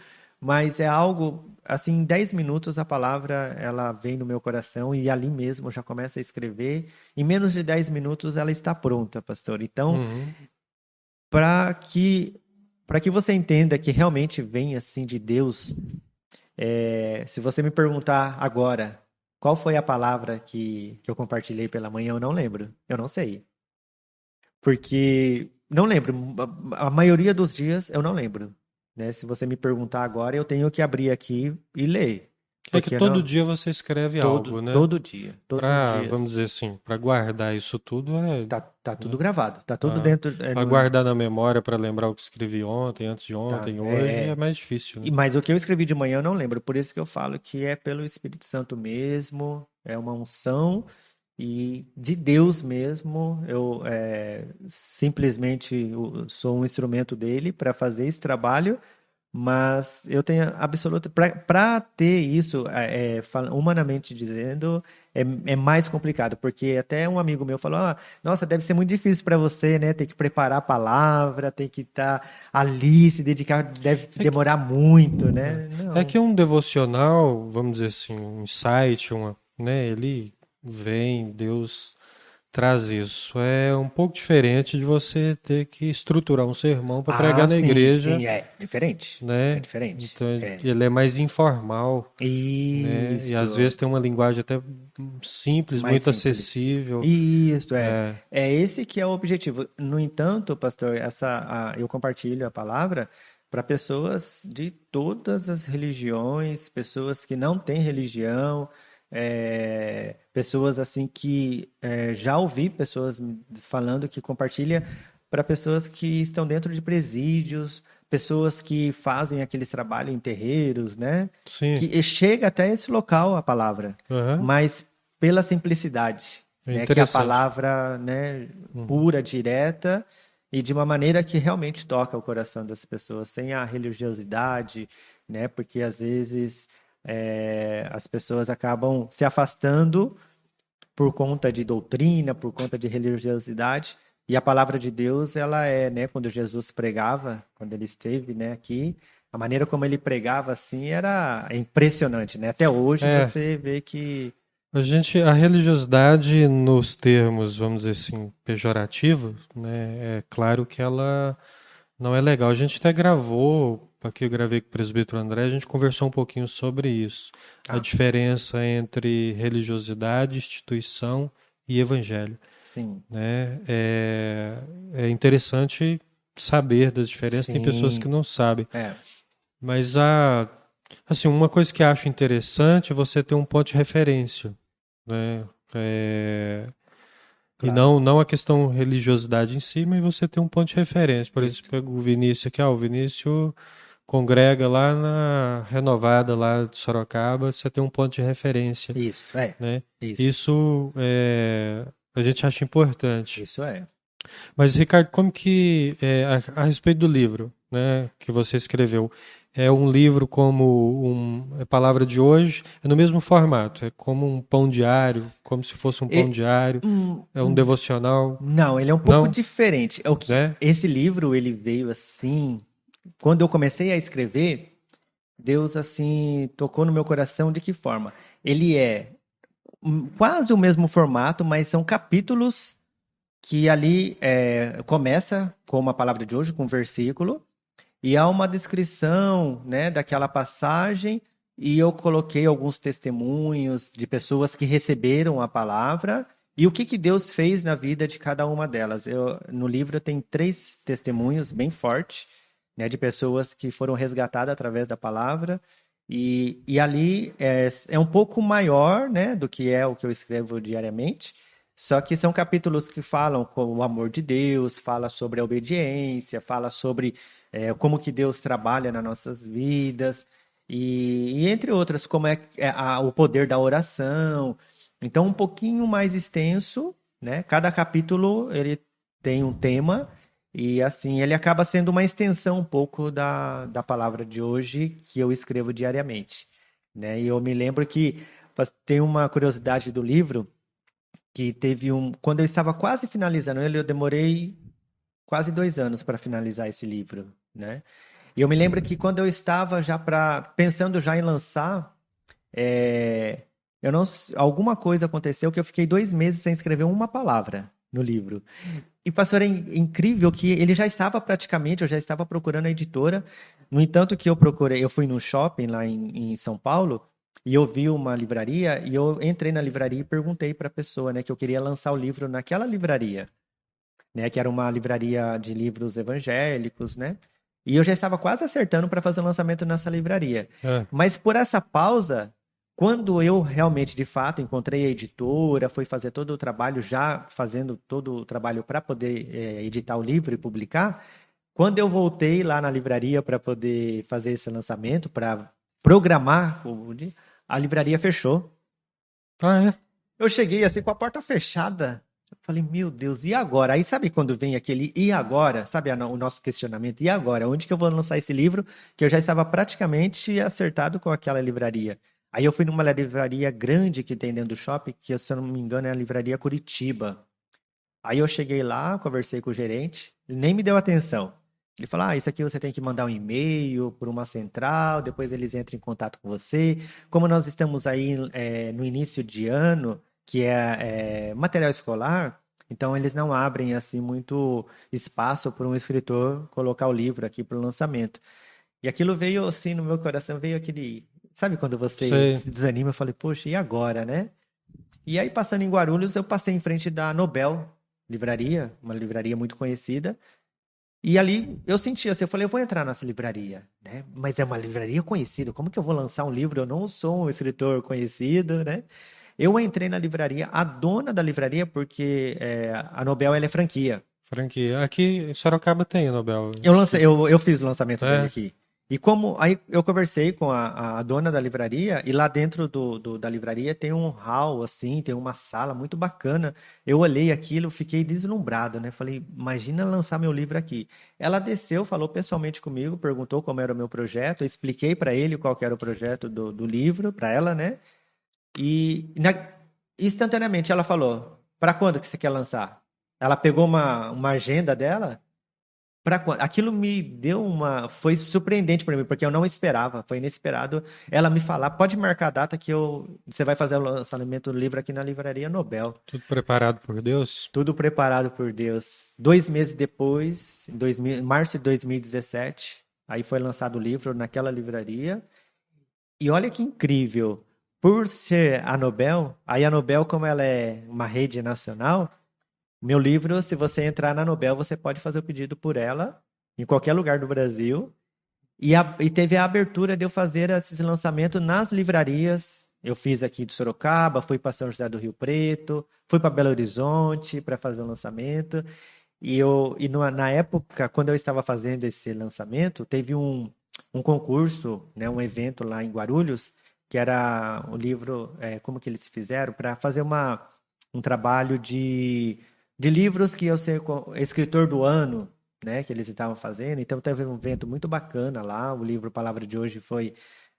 mas é algo, assim, em 10 minutos a palavra, ela vem no meu coração e ali mesmo eu já começo a escrever em menos de 10 minutos ela está pronta, pastor. Então, uhum. para que você entenda que realmente vem assim de Deus, se você me perguntar agora qual foi a palavra que eu compartilhei pela manhã, eu não lembro, eu não sei. Porque não lembro, a maioria dos dias eu não lembro, né? Se você me perguntar agora, eu tenho que abrir aqui e ler, É que porque eu todo não, dia você escreve todo algo, né? todo dia, todos os Para, vamos dias dizer assim, para guardar isso tudo é, tá tudo né? gravado, tá tudo dentro Para guardar na memória, para lembrar o que escrevi ontem, antes de tá, ontem, hoje, é mais difícil, né? mas o que eu escrevi de manhã eu não lembro, por isso que eu falo que é pelo Espírito Santo mesmo, é uma unção e de Deus mesmo. Eu simplesmente sou um instrumento dele para fazer esse trabalho, mas eu tenho absoluta. Para ter isso, humanamente dizendo, é mais complicado, porque até um amigo meu falou: nossa, deve ser muito difícil para você, né? Ter que preparar a palavra, tem que estar ali, se dedicar, deve É que, demorar muito, né? é Não. que um devocional, vamos dizer assim, um insight, né? Ele vem, Deus traz isso. É um pouco diferente de você ter que estruturar um sermão para Ah, pregar na sim, igreja, sim, é diferente. É né? diferente. Então É. ele é mais informal, né? E às Isto. vezes tem uma linguagem até simples, Mais muito simples. acessível. Isso, é. É, É esse que é o objetivo. No entanto, pastor, eu compartilho a palavra para pessoas de todas as religiões, pessoas que não têm religião, pessoas assim que já ouvi pessoas falando que compartilha para pessoas que estão dentro de presídios, pessoas que fazem aqueles trabalhos em terreiros, né? sim, Que chega até esse local a palavra, aham, mas pela simplicidade, é né, que é a interessante. palavra, né, Uhum. pura, direta e de uma maneira que realmente toca o coração das pessoas, sem a religiosidade, né, porque às vezes as pessoas acabam se afastando por conta de doutrina, por conta de religiosidade. E a palavra de Deus, ela né, quando Jesus pregava, quando ele esteve, né, aqui, a maneira como ele pregava assim era impressionante, né? Até hoje É, você vê que a religiosidade nos termos, vamos dizer assim, pejorativos, né, é claro que ela não é legal. A gente até gravou, aqui eu gravei com o presbítero André, a gente conversou um pouquinho sobre isso, a ah, diferença entre religiosidade, instituição e evangelho, sim, né? É interessante saber das diferenças, tem pessoas que sim, não sabem, é, mas assim, uma coisa que acho interessante é você ter um ponto de referência, né? E claro. não a questão religiosidade em si, mas você ter um ponto de referência. Por exemplo, Isso, pega o Vinícius aqui, o Vinícius congrega lá na Renovada, lá de Sorocaba, você tem um ponto de referência, isso, né? isso, Isso a gente acha importante. isso é. Mas, Ricardo, como que, a respeito do livro, né, que você escreveu, é um livro como é palavra de hoje, é no mesmo formato, é como um pão diário, como se fosse um pão E, diário, hum, é um hum, devocional, não, ele é um pouco não, diferente. É o que né? esse livro ele veio assim, quando eu comecei a escrever, Deus assim tocou no meu coração de que forma? Ele é quase o mesmo formato, mas são capítulos que ali começa com uma palavra de hoje, com um versículo, e há uma descrição, né, daquela passagem, e eu coloquei alguns testemunhos de pessoas que receberam a palavra e o que que Deus fez na vida de cada uma delas. No livro eu tenho 3 testemunhos bem fortes, né, de pessoas que foram resgatadas através da palavra. E ali é um pouco maior, né, do que é o que eu escrevo diariamente. Só que são capítulos que falam com o amor de Deus, fala sobre a obediência, fala sobre como que Deus trabalha nas nossas vidas e entre outras, como o poder da oração. Então, um pouquinho mais extenso, né? Cada capítulo ele tem um tema e assim ele acaba sendo uma extensão um pouco da palavra de hoje que eu escrevo diariamente, né? E eu me lembro que tem uma curiosidade do livro que teve quando eu estava quase finalizando ele, eu demorei quase 2 anos para finalizar esse livro, né? E eu me lembro que quando eu estava já pensando já em lançar, eu não, alguma coisa aconteceu que eu fiquei 2 meses sem escrever uma palavra, no livro. E, pastor, é incrível que ele já estava praticamente, eu já estava procurando a editora. No entanto, que eu fui num shopping lá em São Paulo e eu vi uma livraria e eu entrei na livraria e perguntei para a pessoa, né, que eu queria lançar o livro naquela livraria, né, que era uma livraria de livros evangélicos, né? E eu já estava quase acertando para fazer o lançamento nessa livraria. É. Mas por essa pausa, quando eu realmente, de fato, encontrei a editora, fui fazer todo o trabalho, já fazendo todo o trabalho para poder editar o livro e publicar, quando eu voltei lá na livraria para poder fazer esse lançamento, para programar, a livraria fechou. Ah, é? Eu cheguei assim com a porta fechada. Eu falei, meu Deus, e agora? Aí sabe quando vem aquele e agora? Sabe o nosso questionamento? E agora? Onde que eu vou lançar esse livro? Que eu já estava praticamente acertado com aquela livraria. Aí eu fui numa livraria grande que tem dentro do shopping, que se eu não me engano é a livraria Curitiba. Aí eu cheguei lá, conversei com o gerente, ele nem me deu atenção. Ele falou: isso aqui você tem que mandar um e-mail por uma central, depois eles entram em contato com você. Como nós estamos aí no início de ano, que é material escolar, então eles não abrem assim muito espaço para um escritor colocar o livro aqui para o lançamento. E aquilo veio assim no meu coração, veio aquele. Sabe quando você Sei. se desanima? Eu falei, poxa, e agora, né? E aí, passando em Guarulhos, eu passei em frente da Nobel Livraria, uma livraria muito conhecida. E ali eu senti assim, eu falei, eu vou entrar nessa livraria, né? Mas é uma livraria conhecida, como que eu vou lançar um livro? Eu não sou um escritor conhecido, né? Eu entrei na livraria, a dona da livraria, porque a Nobel ela é franquia. Franquia. Aqui em Sorocaba tem a Nobel. Eu fiz o lançamento dele É, aqui. E como aí eu conversei com a dona da livraria, e lá dentro da livraria tem um hall, assim, tem uma sala muito bacana. Eu olhei aquilo, fiquei deslumbrado, né? Falei, imagina lançar meu livro aqui. Ela desceu, falou pessoalmente comigo, perguntou como era o meu projeto, eu expliquei para ele qual que era o projeto do livro, para ela, né? Instantaneamente ela falou: para quando que você quer lançar? Ela pegou uma agenda dela. Aquilo me deu uma. Foi surpreendente para mim, porque eu não esperava, foi inesperado ela me falar. Pode marcar a data que você vai fazer o lançamento do livro aqui na Livraria Nobel. tudo preparado por Deus. Tudo preparado por Deus. 2 meses depois, março de 2017, aí foi lançado o livro naquela livraria. E olha que incrível, por ser a Nobel, aí a Nobel, como ela é uma rede nacional. Meu livro, se você entrar na Nobel, você pode fazer o pedido por ela, em qualquer lugar do Brasil. E teve a abertura de eu fazer esse lançamento nas livrarias. Eu fiz aqui de Sorocaba, fui para São José do Rio Preto, fui para Belo Horizonte para fazer o lançamento. Na época, quando eu estava fazendo esse lançamento, teve um concurso, né, um evento lá em Guarulhos, que era o livro, como que eles fizeram, para fazer um trabalho de livros que eu ser escritor do ano, né, que eles estavam fazendo. Então teve um evento muito bacana lá. O livro Palavra de Hoje foi,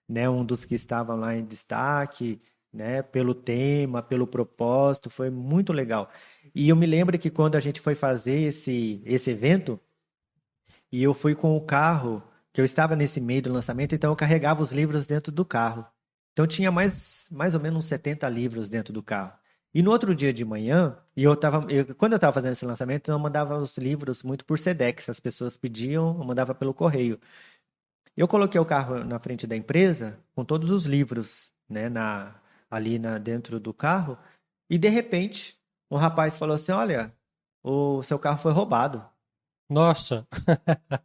né, um dos que estavam lá em destaque, né, pelo tema, pelo propósito, foi muito legal. E eu me lembro que quando a gente foi fazer esse evento, e eu fui com o carro, que eu estava nesse meio do lançamento, então eu carregava os livros dentro do carro. Então tinha mais ou menos uns 70 livros dentro do carro. E no outro dia de manhã, quando eu estava fazendo esse lançamento, eu mandava os livros muito por Sedex, as pessoas pediam, eu mandava pelo correio. Eu coloquei o carro na frente da empresa com todos os livros, né, dentro do carro, e de repente, um rapaz falou assim: Olha, o seu carro foi roubado. Nossa,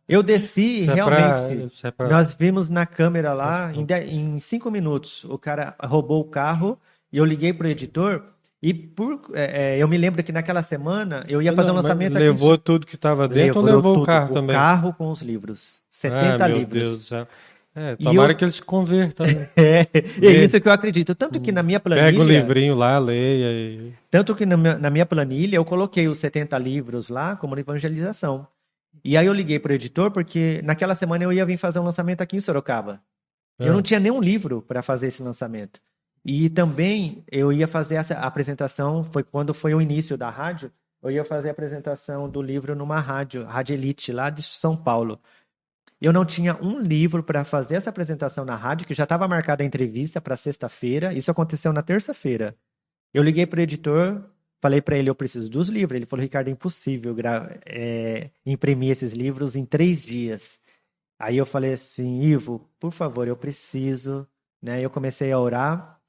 Eu desci, isso é pra, realmente. isso é pra... Nós vimos na câmera lá, em 5 minutos, o cara roubou o carro e eu liguei pro editor. Eu me lembro que naquela semana eu ia fazer um Não, mas lançamento aqui. levou tudo que estava dentro ou Levou levou o tudo, carro o também? carro com os livros, Ah, 70 meu Deus do livros. céu. É, E tomara eu, que ele se converta, né? e é isso que eu acredito. Tanto que na minha Pega o planilha, livrinho lá, leia e... tanto que na minha planilha eu coloquei os 70 livros lá como evangelização. E aí eu liguei pro editor porque naquela semana eu ia vir fazer um lançamento aqui em Sorocaba. Eu não Ah, tinha nenhum livro para fazer esse lançamento. E também eu ia fazer essa apresentação, foi quando foi o início da rádio, eu ia fazer a apresentação do livro numa rádio, Rádio Elite, lá de São Paulo. Eu não tinha um livro para fazer essa apresentação na rádio, que já estava marcada a entrevista para sexta-feira. Isso aconteceu na terça-feira. Eu liguei para o editor, falei para ele, eu preciso dos livros. Ele falou, Ricardo, é impossível imprimir esses livros em 3 dias. Aí eu falei assim, Ivo, por favor, eu preciso, né? Eu comecei a orar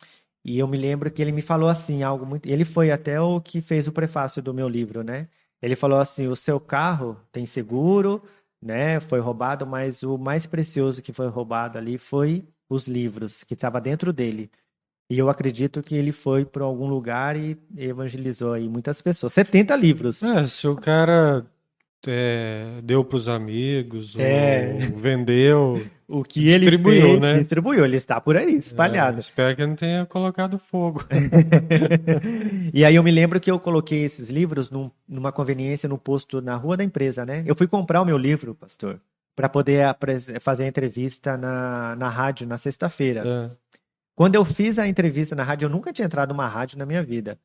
e eu me lembro que ele me falou assim, algo muito. Ele foi até o que fez o prefácio do meu livro, né? Ele falou assim: o seu carro tem seguro, né? Foi roubado, mas o mais precioso que foi roubado ali foi os livros que estava dentro dele. E eu acredito que ele foi para algum lugar e evangelizou aí muitas pessoas. 70 livros. Se o cara deu para os amigos É, ou vendeu, o que ele distribuiu, fez, né? distribuiu. Ele está por aí, espalhado. Espero que ele não tenha colocado fogo. E aí eu me lembro que eu coloquei esses livros numa conveniência no posto na rua da empresa, né? Eu fui comprar o meu livro, pastor, para poder fazer a entrevista na rádio na sexta-feira. É, Quando eu fiz a entrevista na rádio, eu nunca tinha entrado numa rádio na minha vida.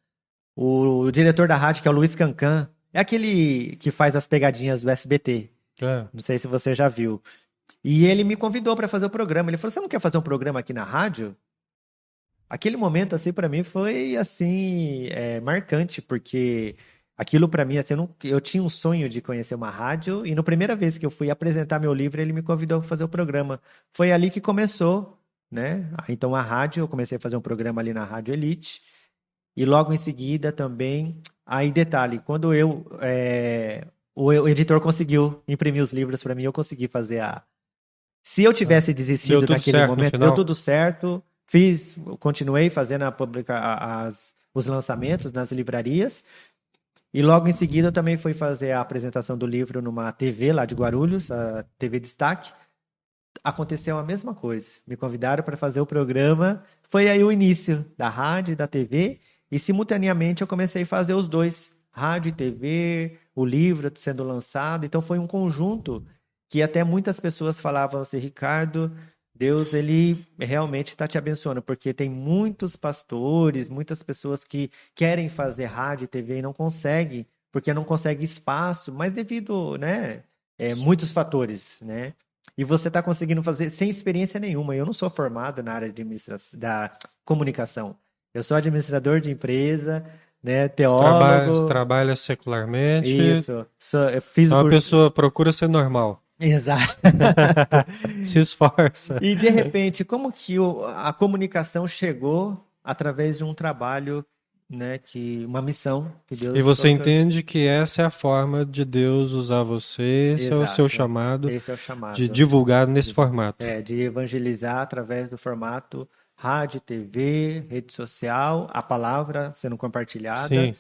O diretor da rádio, que é o Luiz Cancan, é aquele que faz as pegadinhas do SBT. é. Não sei se você já viu. E ele me convidou para fazer o programa. Ele falou: "Você não quer fazer um programa aqui na rádio?" Aquele momento, assim, para mim foi, assim, marcante, porque aquilo para mim, assim, eu tinha um sonho de conhecer uma rádio, e na primeira vez que eu fui apresentar meu livro, ele me convidou para fazer o programa. Foi ali que começou, né? Então, a rádio, eu comecei a fazer um programa ali na Rádio Elite, e logo em seguida também, aí detalhe, quando o editor conseguiu imprimir os livros para mim, eu consegui fazer a. Se eu tivesse Deu desistido tudo naquele certo no momento, deu final? tudo certo, continuei fazendo os lançamentos nas livrarias, e logo em seguida eu também fui fazer a apresentação do livro numa TV lá de Guarulhos, a TV Destaque. Aconteceu a mesma coisa. Me convidaram para fazer o programa. Foi aí o início da rádio e da TV. E simultaneamente eu comecei a fazer os dois, rádio e TV, o livro sendo lançado. Então foi um conjunto que até muitas pessoas falavam assim: Ricardo, Deus, ele realmente está te abençoando, porque tem muitos pastores, muitas pessoas que querem fazer rádio e TV e não conseguem, porque não conseguem espaço, mas devido, né, muitos fatores, né? E você está conseguindo fazer sem experiência nenhuma. Eu não sou formado na área de da comunicação. Eu sou administrador de empresa, né, Você teólogo. trabalha secularmente, Isso. Eu fiz o então a curso. pessoa procura ser normal. Exato. Se esforça. E de repente, como que a comunicação chegou através de um trabalho, né, uma missão que E Deus você colocou. entende que essa é a forma de Deus usar você, esse é o seu Exato. chamado Esse é o de chamado. divulgar nesse formato. De evangelizar através do formato rádio, TV, rede social, a palavra sendo compartilhada. Sim.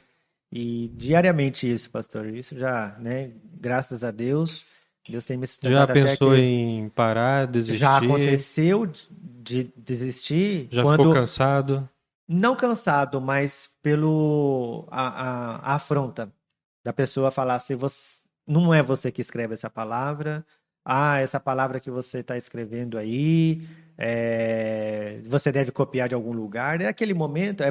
E diariamente isso, pastor. Isso já, né? Graças a Deus, Deus tem me Já sustentado até pensou que em parar, já desistir? aconteceu de desistir Já ficou quando, cansado? não cansado, mas pelo a afronta da pessoa falar assim: você, não é você que escreve essa palavra, essa palavra que você está escrevendo aí, você deve copiar de algum lugar. É aquele momento,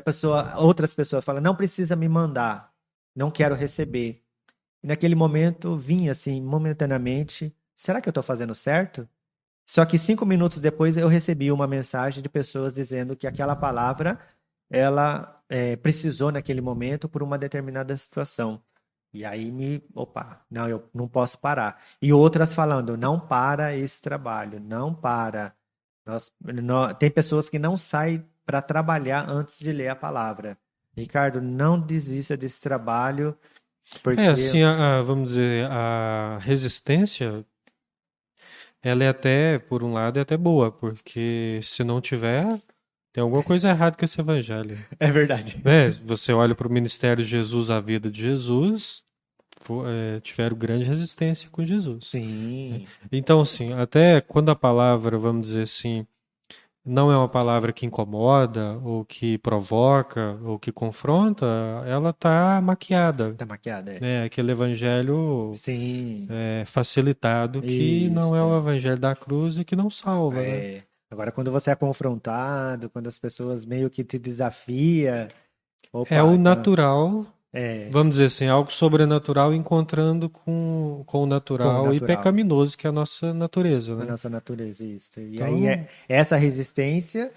outras pessoas falam: não precisa me mandar, não quero receber. E naquele momento vinha assim, momentaneamente: será que eu estou fazendo certo? Só que 5 minutos depois eu recebi uma mensagem de pessoas dizendo que aquela palavra ela precisou naquele momento por uma determinada situação. E aí opa, não, eu não posso parar. E outras falando: não para esse trabalho, não para. Tem pessoas que não saem para trabalhar antes de ler a palavra. Ricardo, não desista desse trabalho, porque Assim, vamos dizer, a resistência, ela é até, por um lado, é até boa, porque se não tiver, tem alguma coisa errada com esse evangelho. é verdade. Né? Você olha para o ministério de Jesus, a vida de Jesus, tiveram grande resistência com Jesus. Sim, Então, assim, até quando a palavra, vamos dizer assim, não é uma palavra que incomoda, ou que provoca, ou que confronta, ela está maquiada. tá maquiada, é. Né? Aquele evangelho Sim, facilitado que não é isso. o evangelho da cruz e que não salva, né? Agora, quando você é confrontado, quando as pessoas meio que te desafia, É opa, o então, natural, é, vamos dizer assim, algo sobrenatural encontrando com o com o natural e natural, pecaminoso, que é a nossa natureza, com a né? nossa natureza, isso. E aí Então, essa resistência,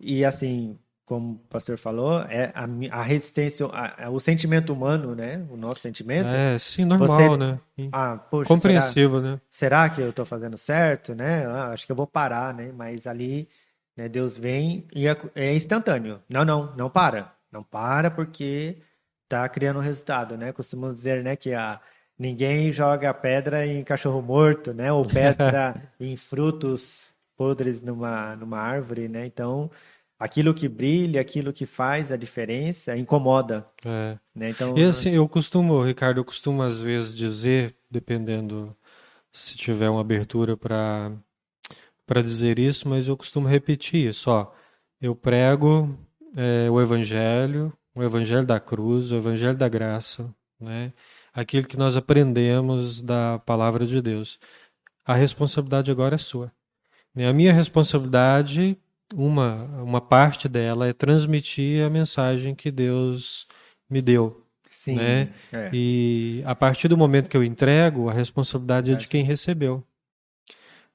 e assim, como o pastor falou, é a resistência, o sentimento humano, né? O nosso sentimento. Sim, normal, Você, né? poxa, Compreensível, né? será que eu estou fazendo certo, né? Acho que eu vou parar, né? Mas ali, né, Deus vem e é instantâneo. Não, não, não para. Não para porque tá criando um resultado, né? Costumamos dizer, né, que ninguém joga pedra em cachorro morto, né? Ou pedra em frutos podres numa árvore, né? Então, aquilo que brilha, aquilo que faz a diferença, incomoda, É. né? Então, E assim, Ricardo, eu costumo às vezes dizer, dependendo se tiver uma abertura para dizer isso, mas eu costumo repetir isso, ó. Eu prego o evangelho da cruz, o evangelho da graça, né? Aquilo que nós aprendemos da palavra de Deus. A responsabilidade agora é sua, né? A minha responsabilidade, uma parte dela é transmitir a mensagem que Deus me deu, né? sim, é. E a partir do momento que eu entrego, a responsabilidade é de quem Verdade. recebeu,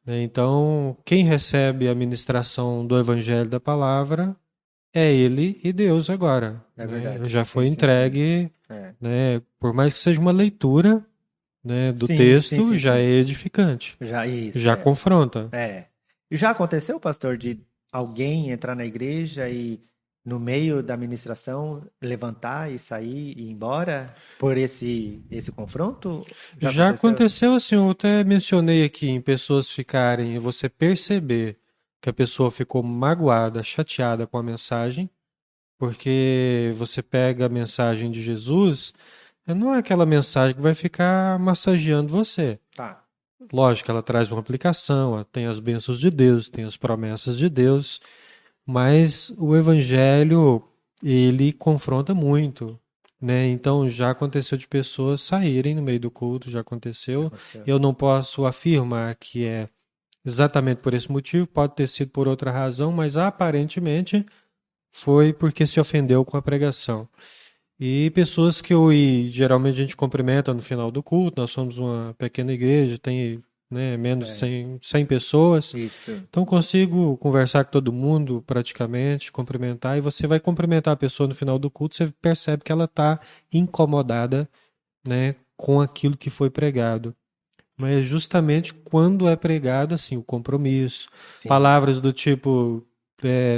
né? Então, quem recebe a ministração do Evangelho da Palavra é Ele e Deus agora, É né? verdade. Já Sim, foi sim, sim. entregue, É. né? Por mais que seja uma leitura, né, do Sim, sim, texto, sim, já é sim. edificante, Já isso, já confronta. é. E já aconteceu, pastor, de alguém entrar na igreja e no meio da ministração levantar e sair e ir embora por esse confronto? Já Já aconteceu? aconteceu assim, eu até mencionei aqui em pessoas ficarem, você perceber que a pessoa ficou magoada, chateada com a mensagem, porque você pega a mensagem de Jesus, não é aquela mensagem que vai ficar massageando você. Tá. Lógico, ela traz uma aplicação, ela tem as bênçãos de Deus, tem as promessas de Deus, mas o evangelho, ele confronta muito, né? Então já aconteceu de pessoas saírem no meio do culto, já Já aconteceu. aconteceu. Eu não posso afirmar que é exatamente por esse motivo, pode ter sido por outra razão, mas aparentemente foi porque se ofendeu com a pregação. E pessoas que geralmente a gente cumprimenta no final do culto, nós somos uma pequena igreja, tem, né, menos de É. 100 pessoas, Isso. então consigo conversar com todo mundo praticamente, cumprimentar, e você vai cumprimentar a pessoa no final do culto, você percebe que ela está incomodada, né, com aquilo que foi pregado. Mas justamente quando é pregado assim, o compromisso, Sim. palavras do tipo,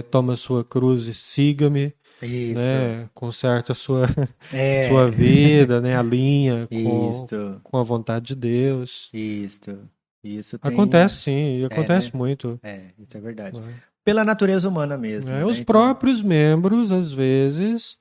toma sua cruz e siga-me, Isso. né? Conserta a sua, sua É. vida, né? Alinha Isso. com a vontade de Deus. Isso. Isso tem. Acontece sim, e É, acontece né? muito, Isso é verdade. né? Pela natureza humana mesmo, né? Os Então, próprios membros, às vezes,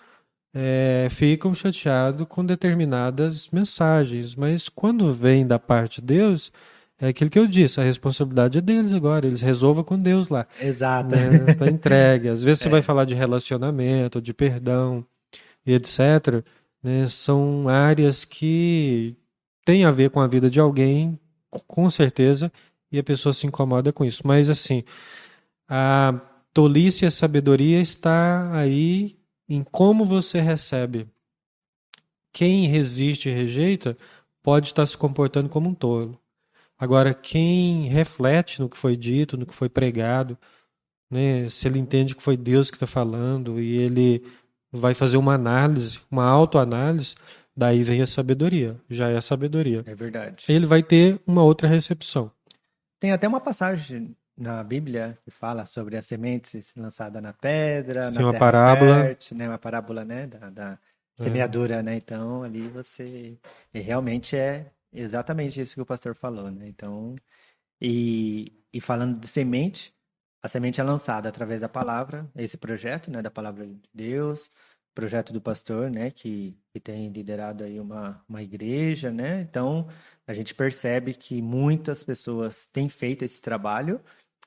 ficam chateados com determinadas mensagens, mas quando vem da parte de Deus, é aquilo que eu disse, a responsabilidade é deles agora, eles resolvam com Deus lá, exato. né? Tá entregue. Às vezes você vai É, falar de relacionamento, de perdão e etc., né? São áreas que têm a ver com a vida de alguém, com certeza, e a pessoa se incomoda com isso. Mas assim, a tolice e a sabedoria está aí em como você recebe. Quem resiste e rejeita pode estar se comportando como um tolo. Agora, quem reflete no que foi dito, no que foi pregado, né, se ele entende que foi Deus que está falando e ele vai fazer uma análise, uma autoanálise, daí vem a sabedoria, já é a sabedoria. é verdade. Ele vai ter uma outra recepção. Tem até uma passagem na Bíblia que fala sobre a semente lançada na pedra, na Tem uma terra parábola, fértil, né? Uma parábola, né? Da é, semeadura, né? Então, ali você... E realmente é exatamente isso que o pastor falou, né? Então, e falando de semente, a semente é lançada através da palavra, esse projeto, né? Da palavra de Deus, projeto do pastor, né? Que tem liderado aí uma igreja, né? Então, a gente percebe que muitas pessoas têm feito esse trabalho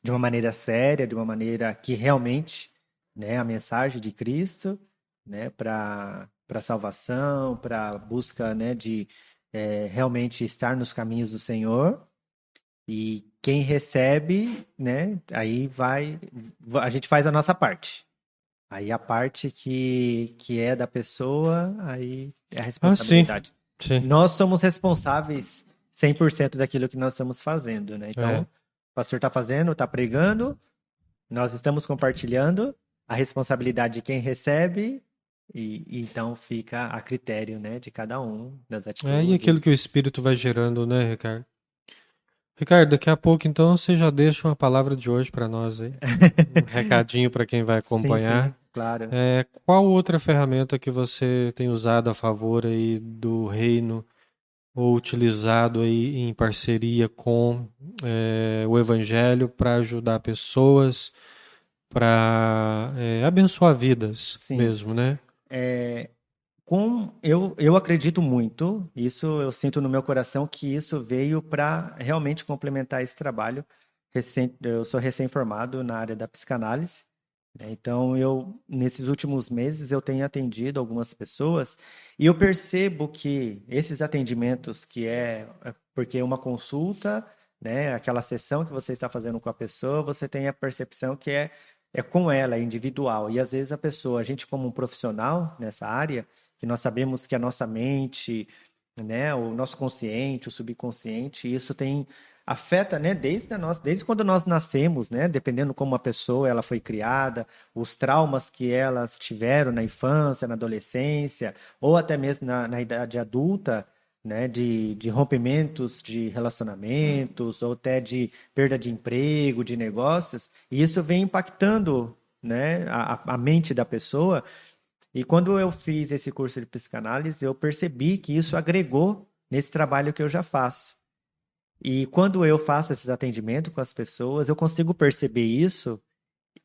de uma maneira séria, de uma maneira que realmente, né, a mensagem de Cristo, né, para salvação, para busca, né, de realmente estar nos caminhos do Senhor. E quem recebe, né, aí a gente faz a nossa parte. Aí a parte que é da pessoa, aí é a ah, sim, responsabilidade. sim, Nós somos responsáveis 100% daquilo que nós estamos fazendo, né? Então, é, o pastor está fazendo, está pregando, nós estamos compartilhando, a responsabilidade de quem recebe e então fica a critério, né, de cada um, das E aquilo atitudes. que o Espírito vai gerando, né, Ricardo? Ricardo, daqui a pouco então você já deixa uma palavra de hoje para nós aí. Um recadinho para quem vai Sim, sim, acompanhar. claro. Qual outra ferramenta que você tem usado a favor aí do reino ou utilizado aí em parceria com o Evangelho para ajudar pessoas, para abençoar vidas Sim. mesmo, né? Eu acredito muito, isso eu sinto no meu coração que isso veio para realmente complementar esse trabalho. Eu sou recém-formado na área da psicanálise, né? Então nesses últimos meses eu tenho atendido algumas pessoas e eu percebo que esses atendimentos porque uma consulta, né, aquela sessão que você está fazendo com a pessoa, você tem a percepção que é com ela, é individual. E às vezes a gente como um profissional nessa área que nós sabemos que a nossa mente, né, o nosso consciente, o subconsciente, isso afeta, né, desde quando nós nascemos, né, dependendo como a pessoa ela foi criada, os traumas que elas tiveram na infância, na adolescência, ou até mesmo na idade adulta, né, de rompimentos de relacionamentos, ou até de perda de emprego, de negócios, e isso vem impactando, né, a mente da pessoa e quando eu fiz esse curso de psicanálise, eu percebi que isso agregou nesse trabalho que eu já faço. E quando eu faço esses atendimentos com as pessoas, eu consigo perceber isso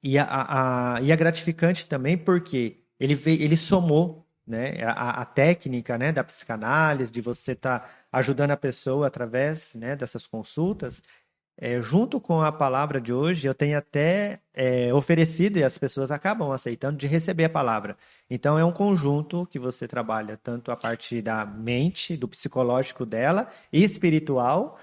e é gratificante também porque ele somou, né, a técnica, né, da psicanálise, de você estar ajudando a pessoa através, né, dessas consultas, junto com a palavra de hoje, eu tenho até oferecido, e as pessoas acabam aceitando, de receber a palavra. Então, é um conjunto que você trabalha tanto a parte da mente, do psicológico dela, e espiritual,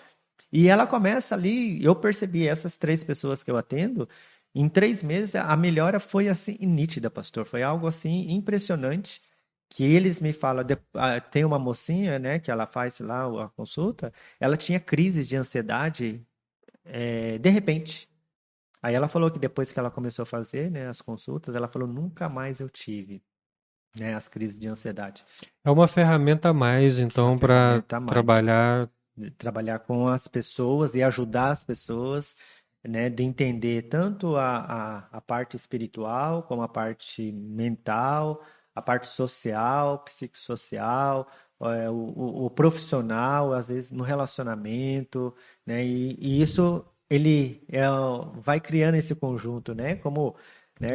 e ela começa ali. Eu percebi essas 3 pessoas que eu atendo, em 3 meses, a melhora foi assim, nítida, pastor. Foi algo assim impressionante. Que eles me falam, tem uma mocinha, né, que ela faz lá a consulta, ela tinha crises de ansiedade de repente. Aí ela falou que depois que ela começou a fazer, né, as consultas, ela falou, nunca mais eu tive, né, as crises de ansiedade. É uma ferramenta a mais, Uma então, para ferramenta a mais. trabalhar. De trabalhar com as pessoas e ajudar as pessoas, né, de entender tanto a parte espiritual, como a parte mental, a parte social, psicossocial, o profissional, às vezes no relacionamento, né, e isso vai criando esse conjunto, né,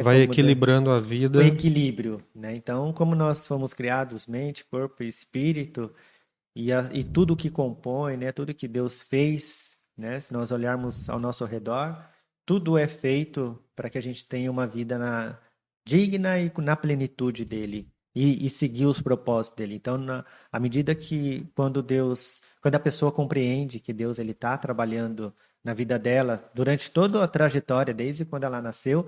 Vai equilibrando a o vida. equilíbrio, né? Então, como nós fomos criados mente, corpo e espírito, e tudo que compõe, né, tudo que Deus fez, né, se nós olharmos ao nosso redor, tudo é feito para que a gente tenha uma vida digna e na plenitude dele e seguir os propósitos dele. Então, à medida que quando a pessoa compreende que Deus ele está trabalhando na vida dela durante toda a trajetória, desde quando ela nasceu,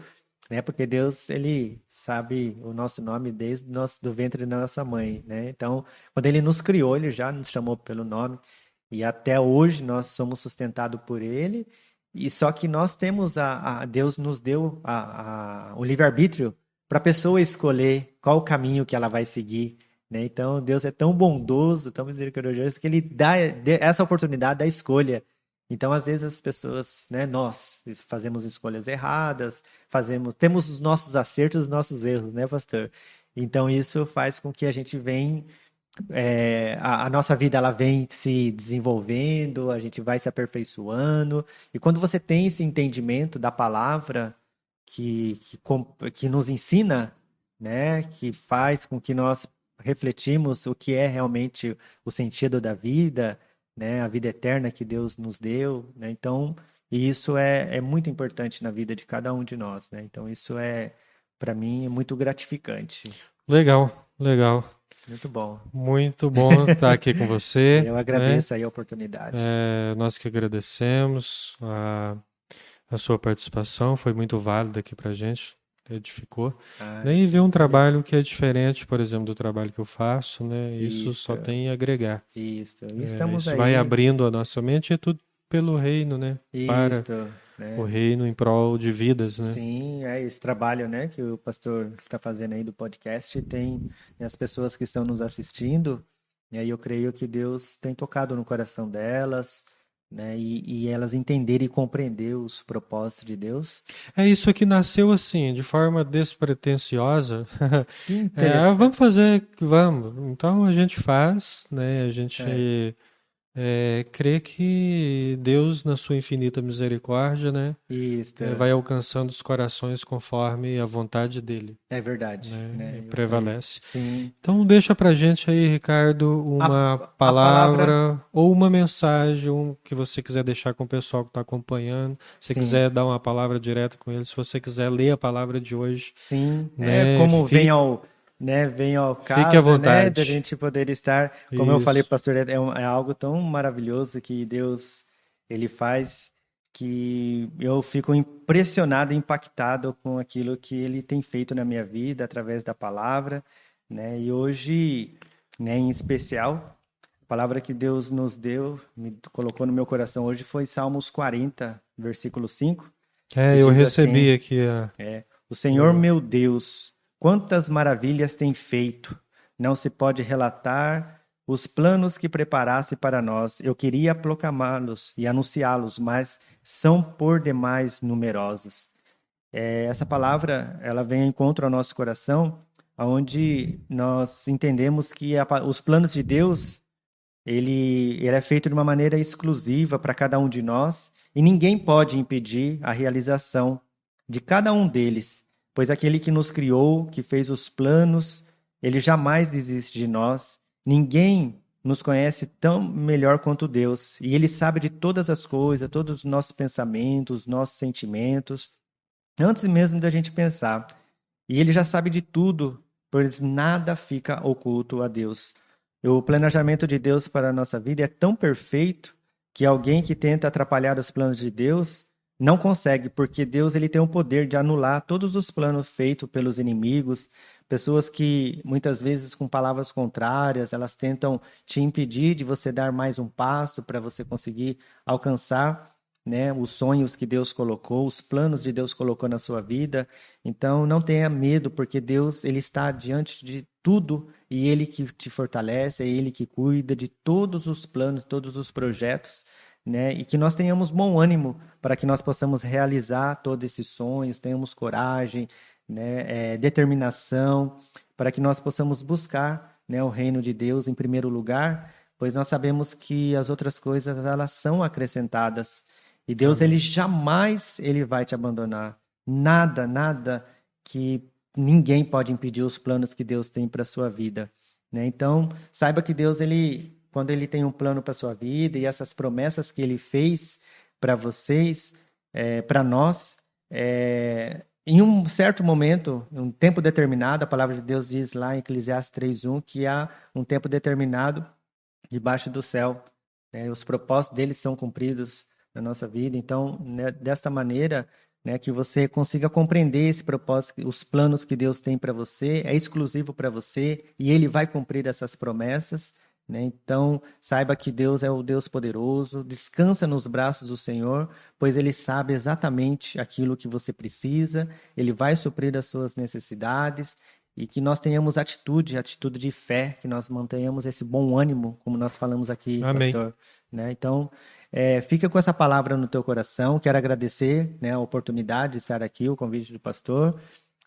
né? Porque Deus, ele sabe o nosso nome desde do ventre da nossa mãe, né? Então, quando ele nos criou, ele já nos chamou pelo nome e até hoje nós somos sustentados por ele. E só que nós temos Deus nos deu o livre-arbítrio para a pessoa escolher qual o caminho que ela vai seguir, né? Então, Deus é tão bondoso, tão misericordioso que ele dá essa oportunidade da escolha. Então, às vezes as pessoas, né, nós fazemos escolhas erradas, temos os nossos acertos, os nossos erros, né, pastor? Então, isso faz com que a gente a nossa vida ela vem se desenvolvendo, a gente vai se aperfeiçoando, e quando você tem esse entendimento da palavra que nos ensina, né, que faz com que nós refletimos o que é realmente o sentido da vida, né, a vida eterna que Deus nos deu, né, então, e isso é muito importante na vida de cada um de nós, né, então isso para mim, é muito gratificante, Legal, legal. muito bom. Muito bom estar aqui com você, Eu né? agradeço aí a oportunidade. Nós que agradecemos a sua participação, foi muito válida aqui para a gente, edificou. Ah, Nem ver fico um feliz. trabalho que é diferente, por exemplo, do trabalho que eu faço, né? Isso Isso, só tem a agregar. isso. E estamos Isso vai aí. abrindo a nossa mente, é tudo pelo reino, né? Para Isso. o reino em prol de vidas, né? Sim, é esse trabalho, né, que o pastor está fazendo aí do podcast, tem as pessoas que estão nos assistindo, e aí eu creio que Deus tem tocado no coração delas, né, e elas entenderem e compreender os propósitos de Deus. É isso aqui nasceu assim, de forma despretensiosa. Que Vamos interessante. fazer, vamos. Então a gente faz, né? A É, gente crê que Deus, na sua infinita misericórdia, né, isso, vai alcançando os corações conforme a vontade dele, é verdade, né? E né, eu creio. prevalece. Sim, Então deixa pra gente aí, Ricardo, uma a palavra, palavra ou uma mensagem que você quiser deixar com o pessoal que está acompanhando. Se você sim, quiser dar uma palavra direta com eles, se você quiser ler a palavra de hoje, sim, é né? como vem ao Fique à caso, né, da vontade. gente poder estar, como eu falei, Isso. pastor, é algo tão maravilhoso que Deus ele faz que eu fico impressionado, impactado com aquilo que ele tem feito na minha vida através da palavra, né? E hoje, né, em especial, a palavra que Deus nos deu, me colocou no meu coração hoje foi Salmos 40, versículo 5, que Eu diz recebi assim: aqui a. o Senhor o- meu Deus, quantas maravilhas tem feito! Não se pode relatar os planos que preparasse para nós. Eu queria proclamá-los e anunciá-los, mas são por demais numerosos. Essa palavra, ela vem ao encontro ao nosso coração, onde nós entendemos que os planos de Deus, ele é feito de uma maneira exclusiva para cada um de nós e ninguém pode impedir a realização de cada um deles, pois aquele que nos criou, que fez os planos, ele jamais desiste de nós. Ninguém nos conhece tão melhor quanto Deus e ele sabe de todas as coisas, todos os nossos pensamentos, nossos sentimentos, antes mesmo da gente pensar. E ele já sabe de tudo, pois nada fica oculto a Deus. O planejamento de Deus para a nossa vida é tão perfeito que alguém que tenta atrapalhar os planos de Deus não consegue, porque Deus ele tem o poder de anular todos os planos feitos pelos inimigos, pessoas que muitas vezes com palavras contrárias, elas tentam te impedir de você dar mais um passo para você conseguir alcançar, né, os sonhos que Deus colocou, os planos de Deus colocou na sua vida. Então, não tenha medo, porque Deus ele está diante de tudo e Ele que te fortalece, é Ele que cuida de todos os planos, todos os projetos, né? E que nós tenhamos bom ânimo para que nós possamos realizar todos esses sonhos, tenhamos coragem, né? Determinação, para que nós possamos buscar, né, o reino de Deus em primeiro lugar, pois nós sabemos que as outras coisas elas são acrescentadas. E Deus ele Amém. jamais ele vai te abandonar. Nada, nada que ninguém pode impedir os planos que Deus tem para sua vida, né? Então, saiba que Deus ele, quando ele tem um plano para sua vida e essas promessas que ele fez para vocês, para nós, em um certo momento, em um tempo determinado, a palavra de Deus diz lá em Eclesiastes 3:1 que há um tempo determinado debaixo do céu, né? Os propósitos deles são cumpridos na nossa vida. Então, né, desta maneira, né, que você consiga compreender esse propósito, os planos que Deus tem para você, é exclusivo para você e Ele vai cumprir essas promessas. Né? Então, saiba que Deus é o Deus poderoso, descansa nos braços do Senhor, pois Ele sabe exatamente aquilo que você precisa, Ele vai suprir as suas necessidades e que nós tenhamos atitude de fé, que nós mantenhamos esse bom ânimo, como nós falamos aqui, Amém. pastor. Né? Então, fica com essa palavra no teu coração. Quero agradecer, né, a oportunidade de estar aqui, o convite do pastor,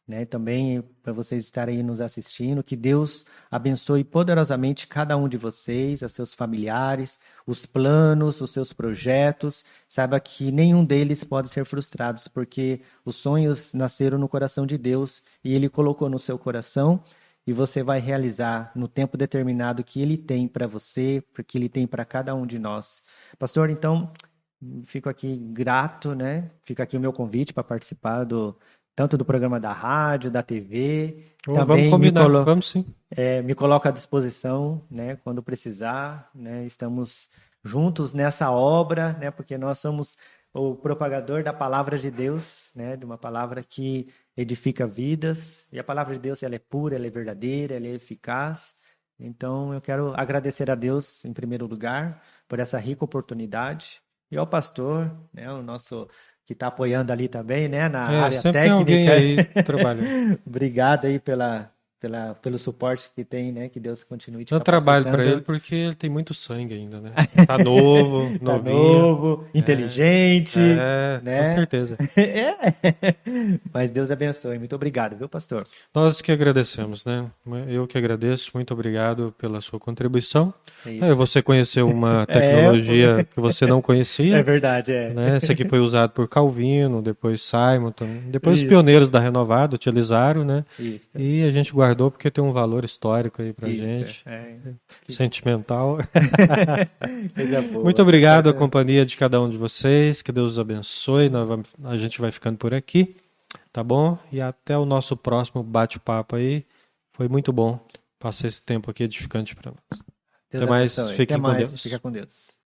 né, também para vocês estarem aí nos assistindo. Que Deus abençoe poderosamente cada um de vocês, os seus familiares, os planos, os seus projetos. Saiba que nenhum deles pode ser frustrados, porque os sonhos nasceram no coração de Deus e Ele colocou no seu coração. E você vai realizar no tempo determinado que Ele tem para você, que Ele tem para cada um de nós. Pastor, então, fico aqui grato, né? Fica aqui o meu convite para participar tanto do programa da rádio, da TV, Vamos também combinar, vamos sim. me coloco à disposição, né, quando precisar, né? Estamos juntos nessa obra, né? Porque nós somos o propagador da palavra de Deus, né? De uma palavra que edifica vidas. E a palavra de Deus, ela é pura, ela é verdadeira, ela é eficaz. Então, eu quero agradecer a Deus, em primeiro lugar, por essa rica oportunidade, e ao pastor, né, o nosso que está apoiando ali também, né, na área sempre técnica. tem alguém aí trabalhando. Obrigado aí pelo suporte que tem, né? Que Deus continue te Eu trabalho para capacitando. ele porque ele tem muito sangue ainda, né? Tá novo, Tá novinho. novo, inteligente, Com né? certeza. É. Mas Deus abençoe. Muito obrigado, viu, pastor? Nós que agradecemos, né? Eu que agradeço. Muito obrigado pela sua contribuição. É isso. Você conheceu uma Pô. tecnologia que você não É conhecia, verdade, é. né? Esse aqui foi usado por Calvino, depois Simonton, depois os Isso, pioneiros da Renovada utilizaram, né? isso, E a gente guardou porque tem um valor histórico aí pra isso. gente, É. sentimental. Coisa Muito boa. obrigado à companhia de cada um de vocês, que Deus os abençoe. A gente vai ficando por aqui, tá bom? E até o nosso próximo bate-papo aí. Foi muito bom passar esse tempo aqui edificante para nós. Deus Até mais, abençoe. Até fiquem com mais. Deus. Fica com Deus.